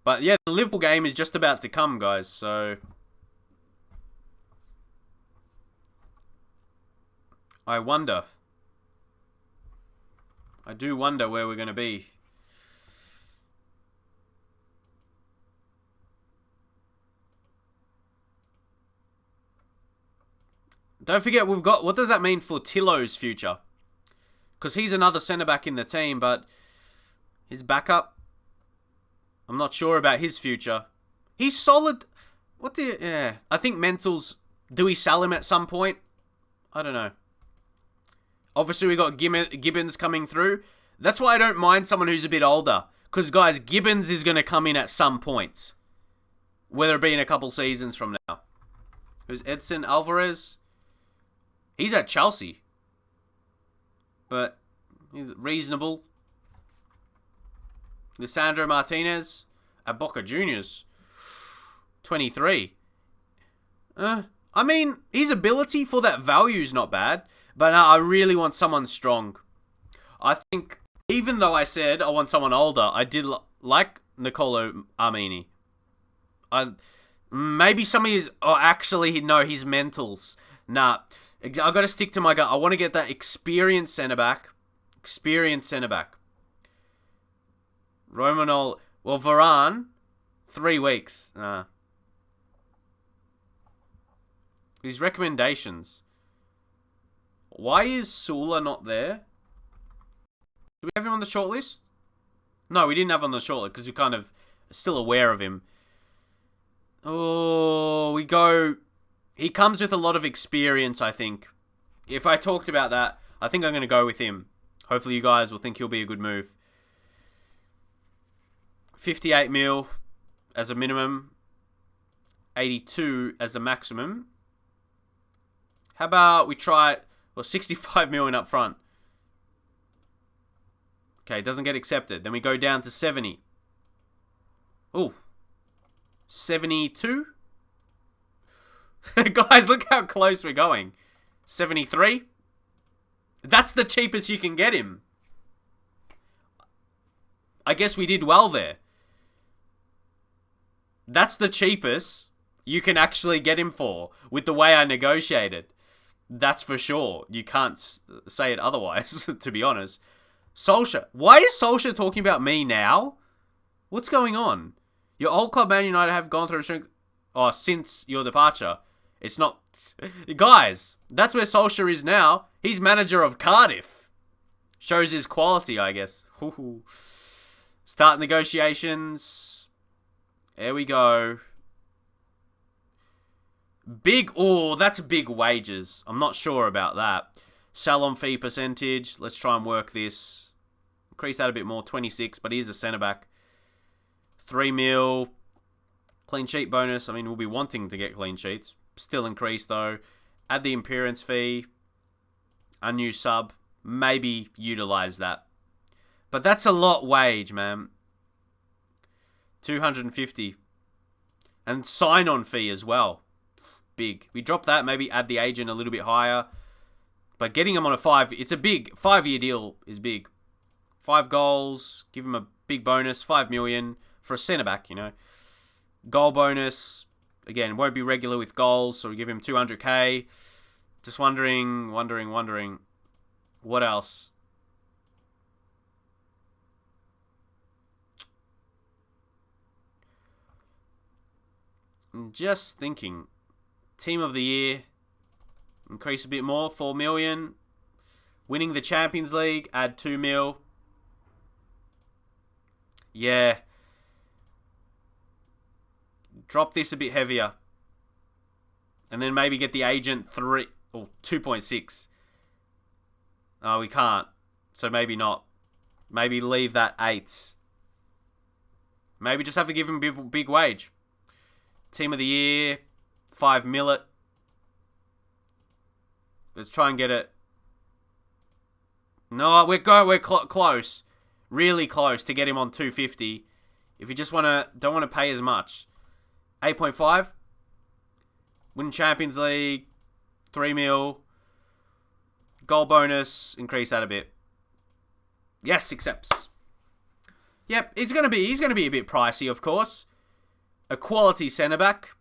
But yeah, the Liverpool game is just about to come, guys. So I wonder. I do wonder where we're going to be. Don't forget, we've got... What does that mean for Tillo's future? Because he's another centre-back in the team, but... His backup, I'm not sure about his future. He's solid. I think mentals, do we sell him at some point? I don't know. Obviously, we got Gibbons coming through. That's why I don't mind someone who's a bit older. Because, guys, Gibbons is going to come in at some points. Whether it be in a couple seasons from now. Who's Edson Alvarez? He's at Chelsea. But, reasonable. Lisandro Martinez at Boca Juniors. 23. I mean, his ability for that value is not bad. But I really want someone strong. I think, even though I said I want someone older, I did like Nicolo Armini. Maybe some of his... Oh, actually, no, his mentals. Nah, I got to stick to my gut. I want to get that experienced centre-back. Romanol... Well, Varane, 3 weeks. His recommendations. Why is Sula not there? Do we have him on the shortlist? No, we didn't have him on the shortlist because we're kind of still aware of him. Oh, we go... He comes with a lot of experience, I think. If I talked about that, I think I'm going to go with him. Hopefully you guys will think he'll be a good move. 58 mil as a minimum. 82 as the maximum. How about we try... Well, 65 million up front. Okay, doesn't get accepted. Then we go down to 70. Ooh. 72? Guys, look how close we're going. 73? That's the cheapest you can get him. I guess we did well there. That's the cheapest you can actually get him for, with the way I negotiated. That's for sure. You can't say it otherwise, to be honest. Solskjaer. Why is Solskjaer talking about me now? What's going on? Your old club, Man United, have gone through a strength... Oh, since your departure. It's not... Guys, that's where Solskjaer is now. He's manager of Cardiff. Shows his quality, I guess. Start negotiations. There we go. Big... Oh, that's big wages. I'm not sure about that. Sell-on fee percentage. Let's try and work this. Increase that a bit more. 26, but he is a centre-back. 3 mil. Clean sheet bonus. I mean, we'll be wanting to get clean sheets. Still increase, though. Add the appearance fee. Unused sub. Maybe utilise that. But that's a lot wage, man. 250. And sign-on fee as well. Big. We drop that, maybe add the agent a little bit higher. But getting him on it's a big 5-year deal is big. 5 goals, give him a big bonus, 5 million for a centre-back, you know. Goal bonus, again, won't be regular with goals, so we give him 200k. Just wondering, what else? I'm just thinking. Team of the year. Increase a bit more. 4 million. Winning the Champions League. Add 2 mil. Yeah. Drop this a bit heavier. And then maybe get the agent 3 or 2.6. Oh, we can't. So maybe not. Maybe leave that 8. Maybe just have to give him a big wage. Team of the year. 5 millet. Let's try and get it. No, we're close. Really close to get him on 250. If you just don't want to pay as much. 8.5. Win Champions League. 3 mil. Goal bonus. Increase that a bit. Yes, accepts. Yep, he's gonna be a bit pricey, of course. A quality centre back.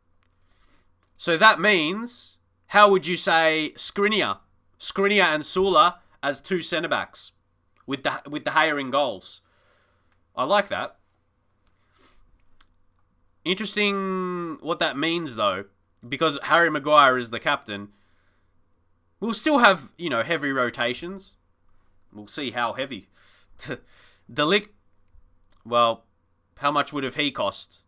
So that means, how would you say Skriniar and Sula as 2 centre backs with the hiring goals? I like that. Interesting what that means though, because Harry Maguire is the captain. We'll still have, heavy rotations. We'll see how heavy. De Ligt, Well, how much would have he cost?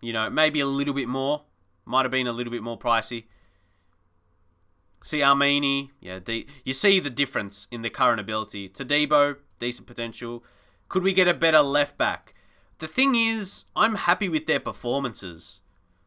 Maybe a little bit more. Might have been a little bit more pricey. See Armini, you see the difference in the current ability. Tadebo, decent potential. Could we get a better left back? The thing is, I'm happy with their performances.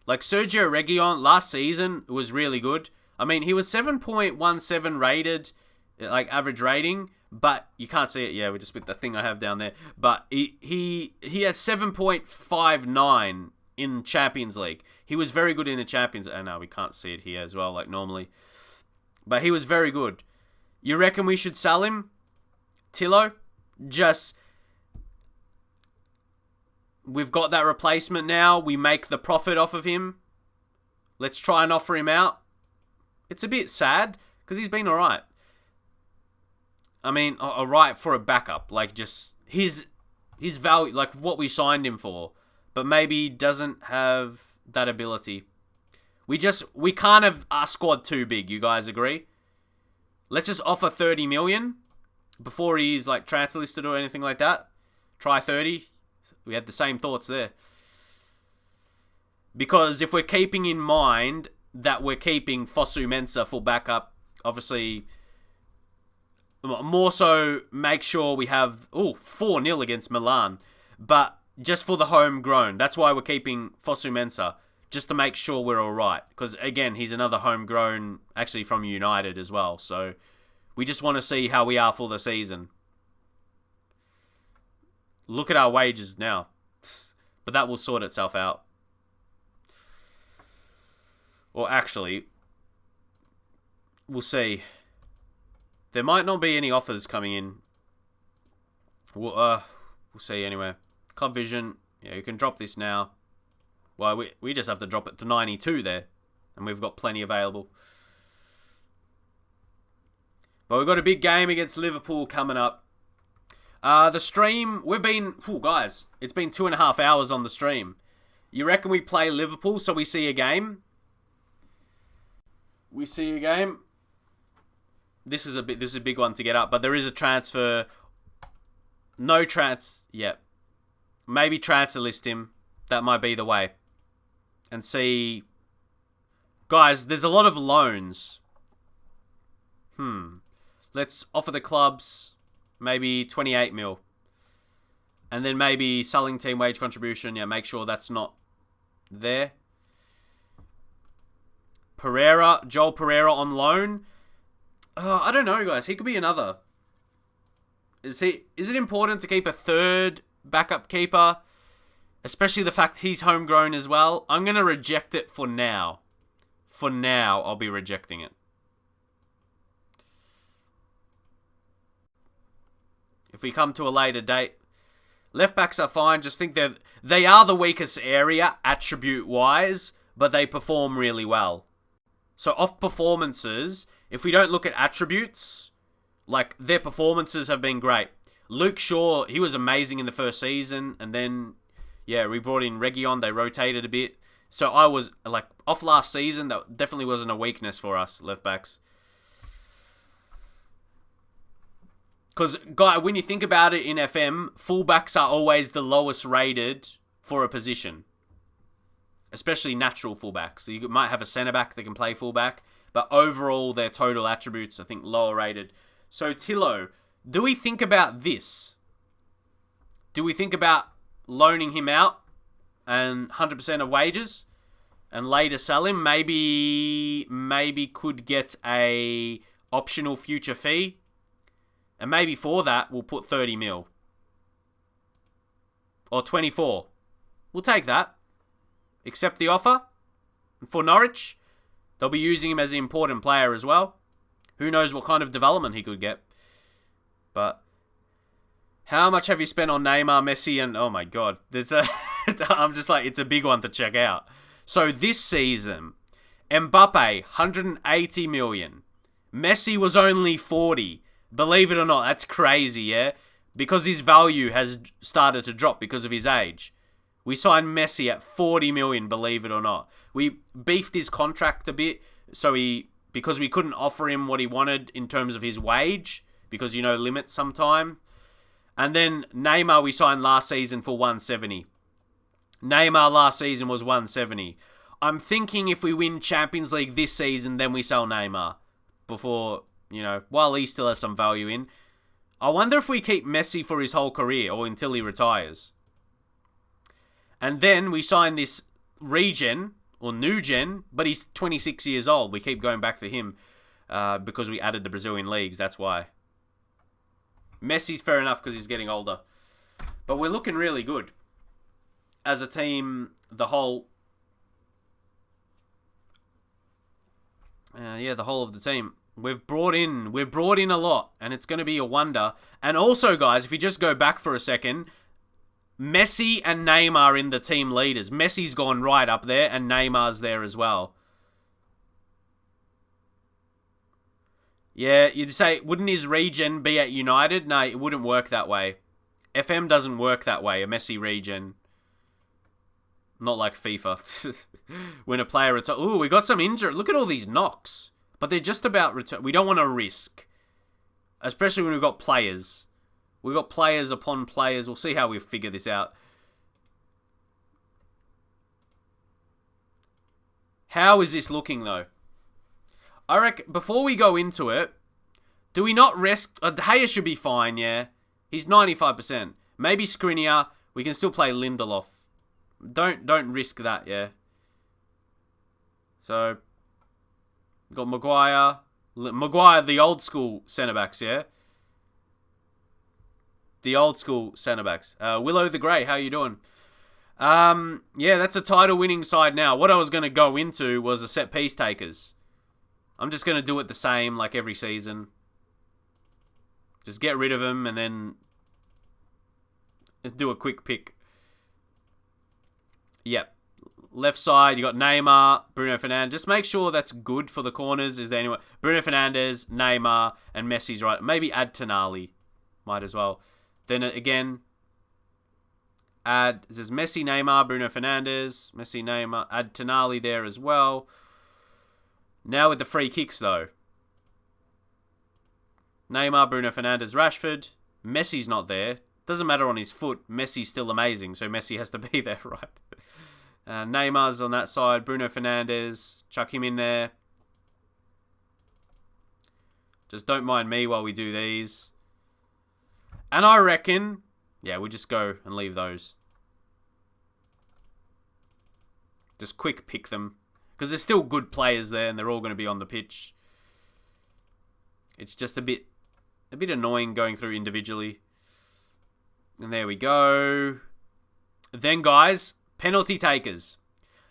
Like Sergio Reguilon last season was really good. I mean, he was 7.17 rated, like average rating, but you can't see it. Yeah, we just with the thing I have down there. But he has 7.59 in Champions League. He was very good in the Champions. Oh no, we can't see it here as well, like normally. But he was very good. You reckon we should sell him, Tillo? We've got that replacement now. We make the profit off of him. Let's try and offer him out. It's a bit sad because he's been alright. I mean, alright for a backup. Like, just his value, like what we signed him for. But maybe he doesn't have that ability. We can't have our squad too big, you guys agree? Let's just offer 30 million before he's like transfer listed or anything like that. Try 30. We had the same thoughts there. Because if we're keeping in mind that we're keeping Fosu Mensah for backup, obviously, more so make sure we have 4-0 against Milan. But just for the homegrown. That's why we're keeping Fosu Mensah. Just to make sure we're alright. Because, again, he's another homegrown, actually from United as well. So, we just want to see how we are for the season. Look at our wages now. But that will sort itself out. Or actually, we'll see. There might not be any offers coming in. We'll see anyway. Club Vision. Yeah, you can drop this now. Well, we just have to drop it to 92 there. And we've got plenty available. But we've got a big game against Liverpool coming up. The stream, guys, it's been 2.5 hours on the stream. You reckon we play Liverpool so we see a game? We see a game. This is a big one to get up, but there is a transfer. Yep. Maybe transfer list him. That might be the way. And see... Guys, there's a lot of loans. Let's offer the clubs maybe 28 mil. And then maybe selling team wage contribution. Yeah, make sure that's not there. Joel Pereira on loan. I don't know, guys. He could be another. Is it important to keep a third backup keeper? Especially the fact he's homegrown as well. I'm going to reject it for now. For now, I'll be rejecting it. If we come to a later date. Left backs are fine. Just think they are the weakest area, attribute-wise, but they perform really well. So off performances, if we don't look at attributes, like their performances have been great. Luke Shaw, he was amazing in the first season, and then... Yeah, we brought in Reguilon. They rotated a bit. So I was, like, off last season. That definitely wasn't a weakness for us, left backs. Because, guy, when you think about it in FM, fullbacks are always the lowest rated for a position. Especially natural fullbacks. So you might have a centre-back that can play fullback. But overall, their total attributes, I think, lower rated. So, Tillo, do we think about this? Do we think about loaning him out and 100% of wages and later sell him? Maybe could get a optional future fee, and maybe for that we'll put 30 mil or 24. We'll take that. Accept the offer. And for Norwich, they'll be using him as an important player as well. Who knows what kind of development he could get. But how much have you spent on Neymar, Messi, and... Oh my god. I'm just like, it's a big one to check out. So this season, Mbappe, 180 million. Messi was only 40. Believe it or not, that's crazy, yeah? Because his value has started to drop because of his age. We signed Messi at 40 million, believe it or not. We beefed his contract a bit, because we couldn't offer him what he wanted in terms of his wage, because, limits sometime. And then Neymar we signed last season for 170. Neymar last season was 170. I'm thinking if we win Champions League this season, then we sell Neymar. Before, while he still has some value in. I wonder if we keep Messi for his whole career or until he retires. And then we sign this regen or new gen, but he's 26 years old. We keep going back to him because we added the Brazilian leagues. That's why. Messi's fair enough because he's getting older. But we're looking really good. As a team, the whole... the whole of the team. We've brought in a lot, and it's going to be a wonder. And also, guys, if you just go back for a second, Messi and Neymar are in the team leaders. Messi's gone right up there, and Neymar's there as well. Yeah, you'd say, wouldn't his regen be at United? No, it wouldn't work that way. FM doesn't work that way, a Messi regen. Not like FIFA. When a player retires... Ooh, we got some injury. Look at all these knocks. But they're just about return. We don't want to risk. Especially when we've got players. We've got players upon players. We'll see how we figure this out. How is this looking, though? I reckon, before we go into it, do we not risk... De Gea should be fine, yeah. He's 95%. Maybe Skriniar. We can still play Lindelof. Don't risk that, yeah. So, we've got Maguire. Maguire, the old school centre-backs, yeah? The old school centre-backs. Willow the Grey, how you doing? Yeah, that's a title-winning side now. What I was going to go into was the set-piece takers. I'm just going to do it the same like every season. Just get rid of them and then do a quick pick. Yep. Left side, you got Neymar, Bruno Fernandes. Just make sure that's good for the corners. Is there anyone? Bruno Fernandes, Neymar, and Messi's right. Maybe add Tonali. Might as well. Then again, add... It says Messi, Neymar, Bruno Fernandes. Messi, Neymar. Add Tonali there as well. Now with the free kicks, though. Neymar, Bruno Fernandes, Rashford. Messi's not there. Doesn't matter on his foot. Messi's still amazing, so Messi has to be there, right? Neymar's on that side. Bruno Fernandes. Chuck him in there. Just don't mind me while we do these. And I reckon... Yeah, we'll just go and leave those. Just quick pick them. Because there's still good players there and they're all going to be on the pitch. It's just a bit annoying going through individually. And there we go. Then, guys, penalty takers.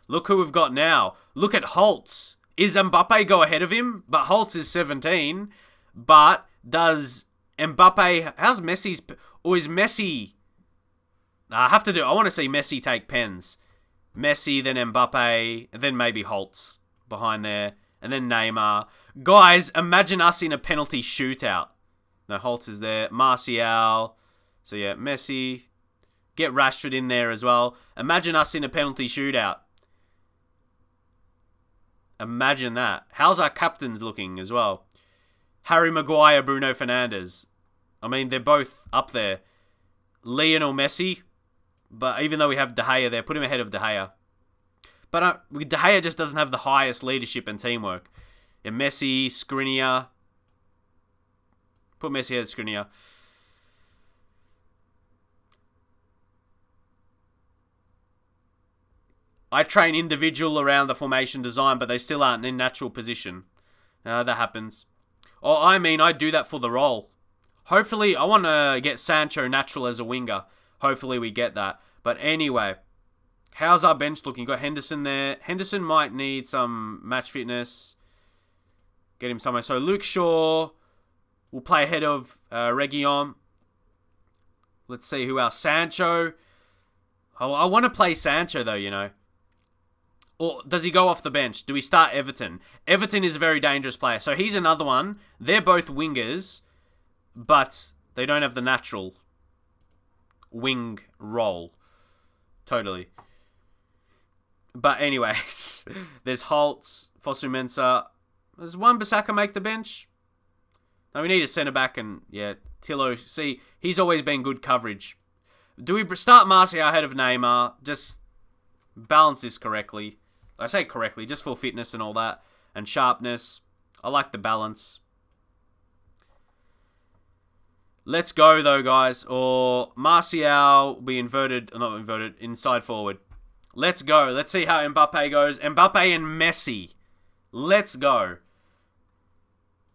Look who we've got now. Look at Holtz. Is Mbappe go ahead of him? But Holtz is 17. But does Mbappe... How's Messi's... Or is Messi... I want to see Messi take pens. Messi, then Mbappe, and then maybe Holtz behind there. And then Neymar. Guys, imagine us in a penalty shootout. No, Holtz is there. Martial... So yeah, Messi. Get Rashford in there as well. Imagine us in a penalty shootout. Imagine that. How's our captains looking as well? Harry Maguire, Bruno Fernandes. I mean, they're both up there. Lionel Messi. But even though we have De Gea there, put him ahead of De Gea. But De Gea just doesn't have the highest leadership and teamwork. Yeah, Messi, Skriniar. Put Messi ahead of Skriniar. I train individual around the formation design, but they still aren't in natural position. That happens. Oh, I mean, I do that for the role. Hopefully, I want to get Sancho natural as a winger. Hopefully, we get that. But anyway, how's our bench looking? Got Henderson there. Henderson might need some match fitness. Get him somewhere. So, Luke Shaw will play ahead of Reguilon. Let's see who else. Sancho. Oh, I want to play Sancho, though, you know. Or does he go off the bench? Do we start Everton? Everton is a very dangerous player. So he's another one. They're both wingers, but they don't have the natural wing role. Totally. But anyways, there's Holtz, Fosu-Mensah. Does Wan-Bissaka make the bench? No, we need a centre-back and, yeah, Tillo, see, he's always been good coverage. Do we start Martial ahead of Neymar? Just balance this correctly. I say correctly, just for fitness and all that. And sharpness. I like the balance. Let's go, though, guys. Or Martial will be inverted, not inverted, inside forward. Let's go. Let's see how Mbappe goes. Mbappe and Messi. Let's go.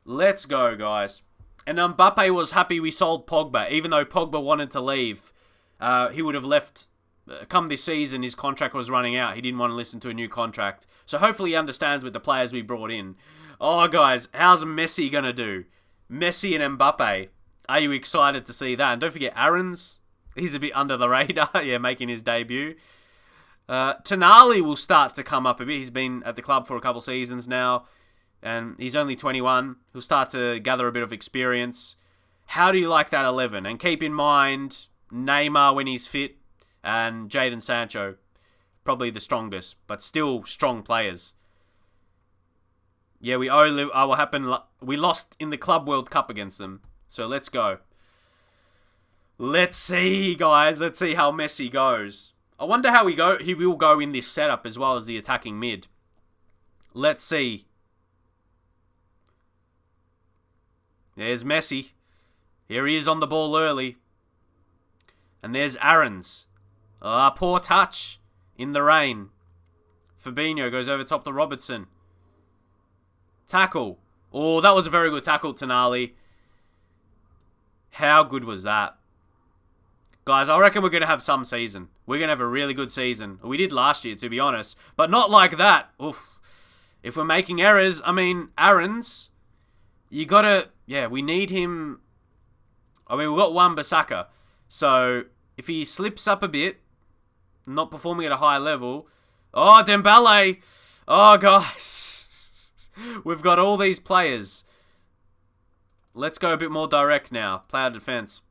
Let's go, guys. And Mbappe was happy we sold Pogba, even though Pogba wanted to leave. He would have left. Come this season, his contract was running out. He didn't want to listen to a new contract. So hopefully he understands with the players we brought in. Oh, guys, how's Messi going to do? Messi and Mbappe. Are you excited to see that? And don't forget, Aaron's. He's a bit under the radar. Yeah, making his debut. Tonali will start to come up a bit. He's been at the club for a couple seasons now. And he's only 21. He'll start to gather a bit of experience. How do you like that 11? And keep in mind, Neymar when he's fit. And Jadon Sancho. Probably the strongest. But still strong players. Yeah, we lost in the Club World Cup against them. So let's go. Let's see, guys. Let's see how Messi goes. I wonder how he will go in this setup as well as the attacking mid. Let's see. There's Messi. Here he is on the ball early. And there's Aaron's. Poor touch in the rain. Fabinho goes over top to Robertson. Tackle. Oh, that was a very good tackle, Tonali. How good was that? Guys, I reckon we're going to have some season. We're going to have a really good season. We did last year, to be honest. But not like that. Oof. If we're making errors, I mean, Aaron's, you got to... Yeah, we need him... I mean, we've got Wan-Bissaka. So, if he slips up a bit, not performing at a high level... Oh, Dembele! Oh, guys. We've got all these players. Let's go a bit more direct now. Player defense.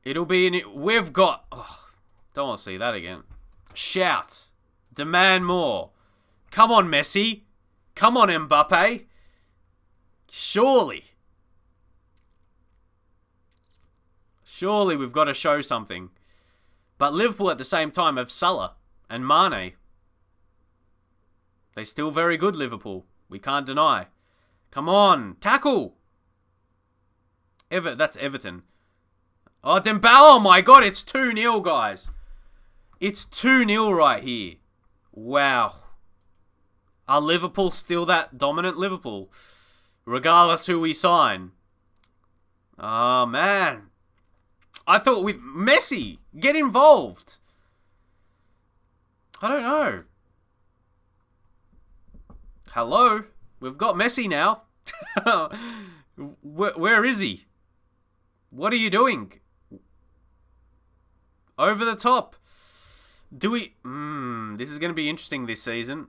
It'll be we've got... Oh, don't want to see that again. Shout. Demand more. Come on, Messi. Come on, Mbappe. Surely. Surely we've got to show something. But Liverpool at the same time have Salah and Mane. They're still very good, Liverpool. We can't deny. Come on. Tackle. That's Everton. Oh, Dembele. Oh, my God. It's 2-0, guys. It's 2-0 right here. Wow. Are Liverpool still that dominant Liverpool? Regardless who we sign. Oh, man. I thought with Messi, get involved. I don't know. Hello? We've got Messi now. Where is he? What are you doing? Over the top. Do we... this is going to be interesting this season.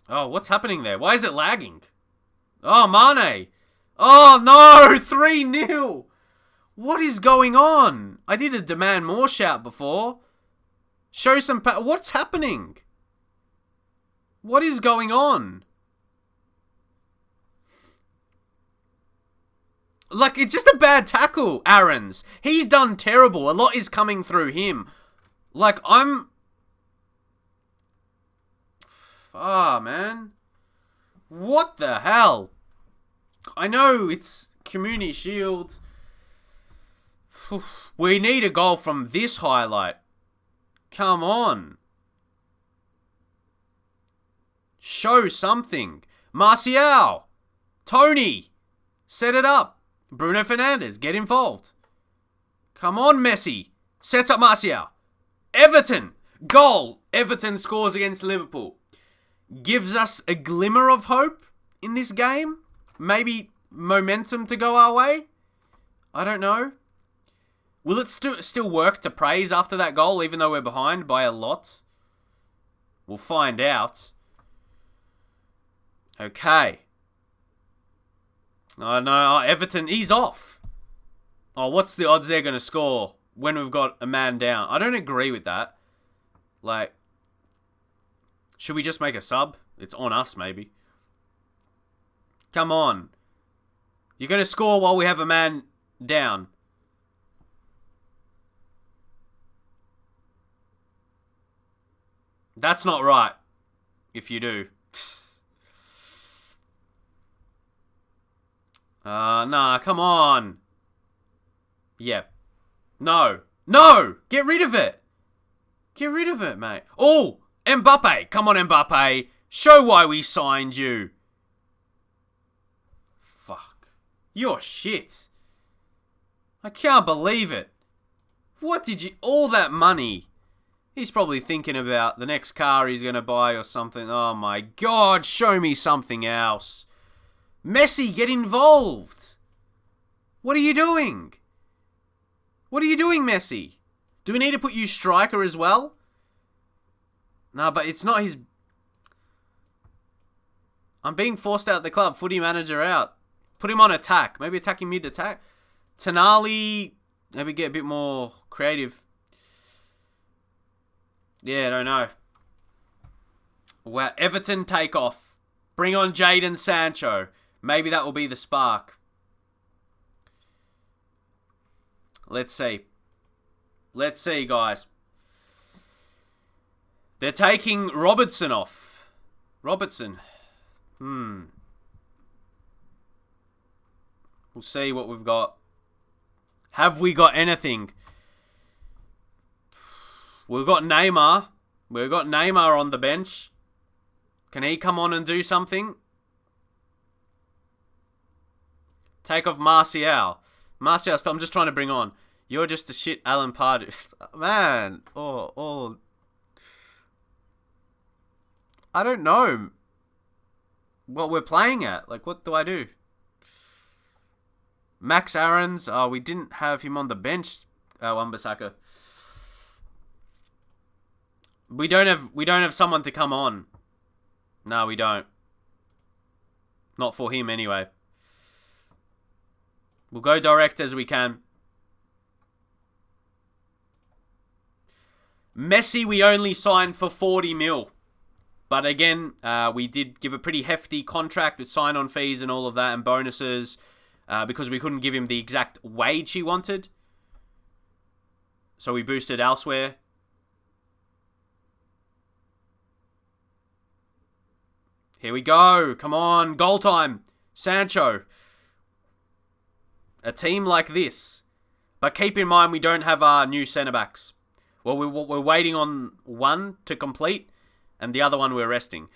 Oh, what's happening there? Why is it lagging? Oh, Mane. Oh, no. 3-0. What is going on? I did a demand more shout before. Show some... What's happening? What is going on? Like, it's just a bad tackle, Aaron's. He's done terrible. A lot is coming through him. Like, I'm... Ah, man. What the hell? I know it's Community Shield. We need a goal from this highlight. Come on. Show something. Martial. Tony. Set it up. Bruno Fernandes. Get involved. Come on, Messi. Sets up Martial. Everton. Goal. Everton scores against Liverpool. Gives us a glimmer of hope in this game. Maybe momentum to go our way. I don't know. Will it still work to praise after that goal, even though we're behind by a lot? We'll find out. Okay. Oh, no. Oh, Everton, he's off. Oh, what's the odds they're going to score when we've got a man down? I don't agree with that. Like, Should we just make a sub? It's on us, maybe. Come on. You're going to score while we have a man down. That's not right. If you do. Nah, come on. Yep. No. No! Get rid of it. Get rid of it, mate. Oh! Mbappe! Come on, Mbappe. Show why we signed you. Fuck. You're shit. I can't believe it. What did you... All that money. He's probably thinking about the next car he's going to buy or something. Oh my God, show me something else. Messi, get involved. What are you doing? What are you doing, Messi? Do we need to put you striker as well? No, but it's not his... I'm being forced out of the club. Footy manager out. Put him on attack. Maybe attacking mid-attack. Tonali, maybe get a bit more creative. Yeah, I don't know. Well, Everton take off. Bring on Jadon Sancho. Maybe that will be the spark. Let's see. Let's see, guys. They're taking Robertson off. Robertson. We'll see what we've got. Have we got anything? We've got Neymar. We've got Neymar on the bench. Can he come on and do something? Take off Martial. Martial, I'm just trying to bring on. You're just a shit Alan Pardew. Man. Oh. I don't know what we're playing at. Like, what do I do? Max Aarons. Oh, we didn't have him on the bench. Wan-Bissaka. We don't have someone to come on. No, we don't. Not for him anyway. We'll go direct as we can. Messi we only signed for 40 mil. But again, we did give a pretty hefty contract with sign-on fees and all of that and bonuses because we couldn't give him the exact wage he wanted. So we boosted elsewhere. Here we go. Come on. Goal time. Sancho. A team like this. But keep in mind we don't have our new centre-backs. Well, we're waiting on one to complete and the other one we're resting.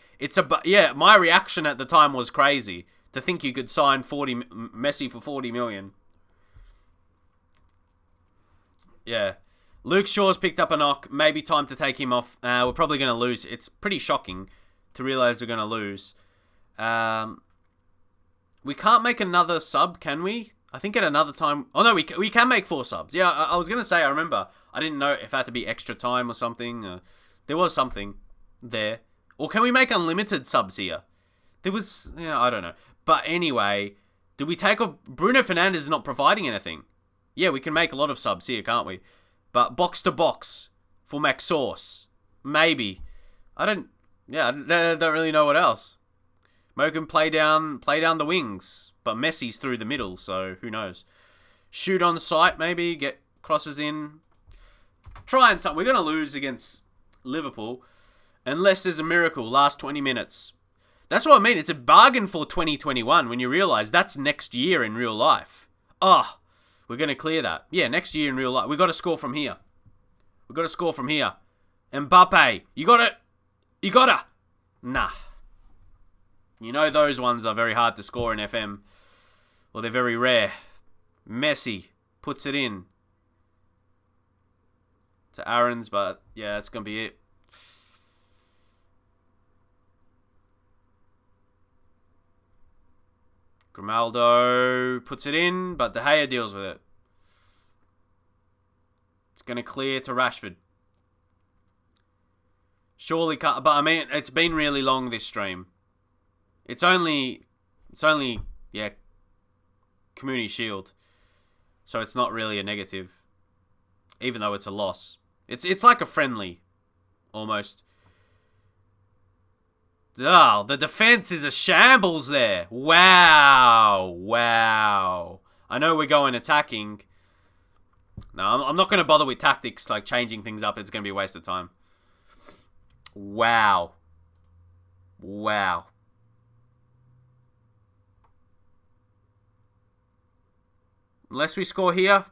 Yeah, my reaction at the time was crazy. To think you could sign Messi for 40 million. Yeah. Luke Shaw's picked up a knock. Maybe time to take him off. We're probably going to lose. It's pretty shocking to realise we're going to lose. We can't make another sub, can we? I think at another time... Oh, no, we can make 4 subs. Yeah, I was going to say, I remember. I didn't know if it had to be extra time or something. There was something there. Or can we make unlimited subs here? There was... Yeah, I don't know. But anyway, do we take off... Bruno Fernandes is not providing anything. Yeah, we can make a lot of subs here, can't we? But box to box for Max Sauce. Maybe. I don't really know what else. Mo can play down the wings, but Messi's through the middle, so who knows. Shoot on sight, maybe, get crosses in. Trying something. We're going to lose against Liverpool unless there's a miracle last 20 minutes. That's what I mean. It's a bargain for 2021 when you realise that's next year in real life. Oh, we're going to clear that. Yeah, next year in real life. We've got to score from here. We've got to score from here. Mbappe, you got it. You got it. Nah. You know those ones are very hard to score in FM. Or they're very rare. Messi puts it in. To Aarons, but yeah, that's going to be it. Grimaldo puts it in, but De Gea deals with it. It's going to clear to Rashford. Surely can't, but I mean, it's been really long this stream. It's only, yeah, Community Shield. So it's not really a negative. Even though it's a loss. It's like a friendly, almost. Oh, the defense is a shambles there. Wow. I know we're going attacking. No, I'm not going to bother with tactics, like changing things up. It's going to be a waste of time. Wow. Unless we score here.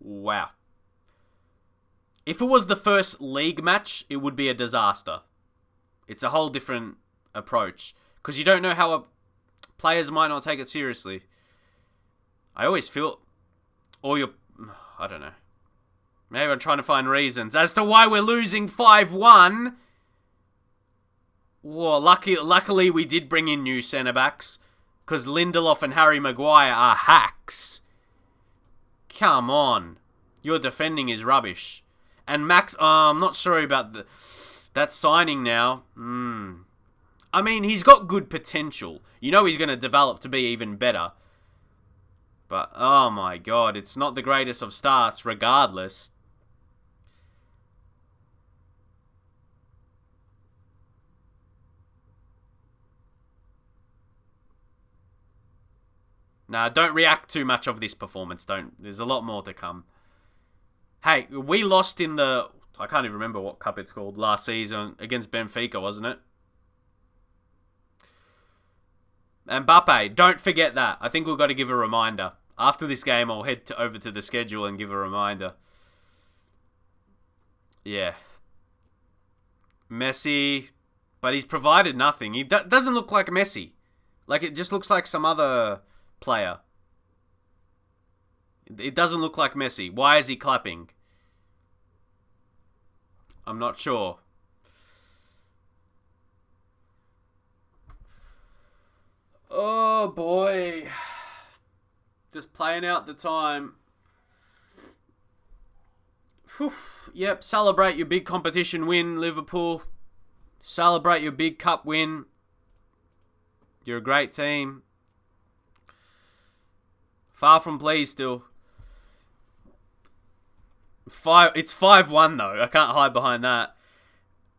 Wow. If it was the first league match, it would be a disaster. It's a whole different approach. Because you don't know how players might not take it seriously. I always feel... I don't know. Maybe I'm trying to find reasons as to why we're losing 5-1. Whoa, luckily we did bring in new centre-backs. Because Lindelof and Harry Maguire are hacks. Come on. Your defending is rubbish. And Max, I'm not sorry about that signing now. I mean, he's got good potential. You know he's going to develop to be even better. But, oh my god, it's not the greatest of starts regardless. Nah, don't react too much of this performance. There's a lot more to come. Hey, we lost in the... I can't even remember what cup it's called. Last season against Benfica, wasn't it? Mbappe, don't forget that. I think we've got to give a reminder. After this game, I'll head over to the schedule and give a reminder. Yeah. Messi. But he's provided nothing. He doesn't look like Messi. Like, it just looks like some other player. It doesn't look like Messi. Why is he clapping? I'm not sure. Oh boy. Just playing out the time. Whew. Yep, celebrate your big competition win, Liverpool. Celebrate your big cup win. You're a great team. Far from pleased still. It's 5-1 though. I can't hide behind that.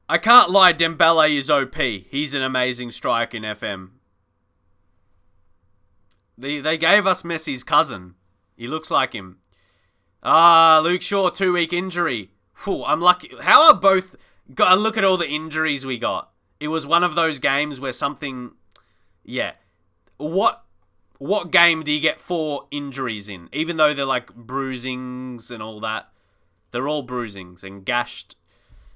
I can't lie, Dembele is OP. He's an amazing striker in FM. They gave us Messi's cousin. He looks like him. Luke Shaw, 2-week injury. Whew, I'm lucky. How are both... God, look at all the injuries we got. It was one of those games where something... Yeah. What game do you get 4 injuries in? Even though they're like bruisings and all that. They're all bruisings and gashed.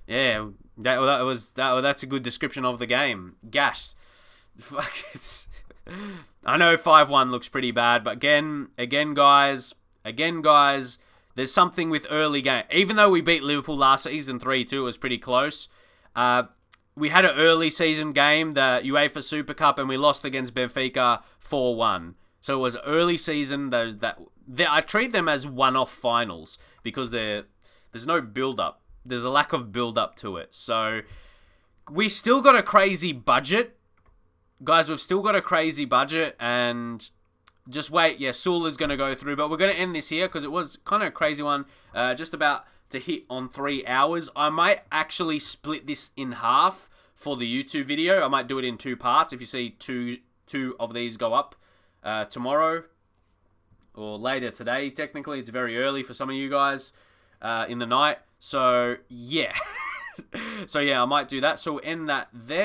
Yeah, that's a good description of the game. Gashed. I know 5-1 looks pretty bad, but again, guys, there's something with early game. Even though we beat Liverpool last season 3-2, it was pretty close. We had an early season game, the UEFA Super Cup, and we lost against Benfica 4-1. So it was early season. I treat them as one-off finals because there's no build-up. There's a lack of build-up to it. So we still got a crazy budget. Guys, we've still got a crazy budget, and just wait. Yeah, Sewell is going to go through, but we're going to end this here because it was kind of a crazy one. Just about to hit on 3 hours. I might actually split this in half for the YouTube video. I might do it in 2 parts. If you see two of these go up tomorrow or later today, technically. It's very early for some of you guys in the night. So, yeah. I might do that. So we'll end that there.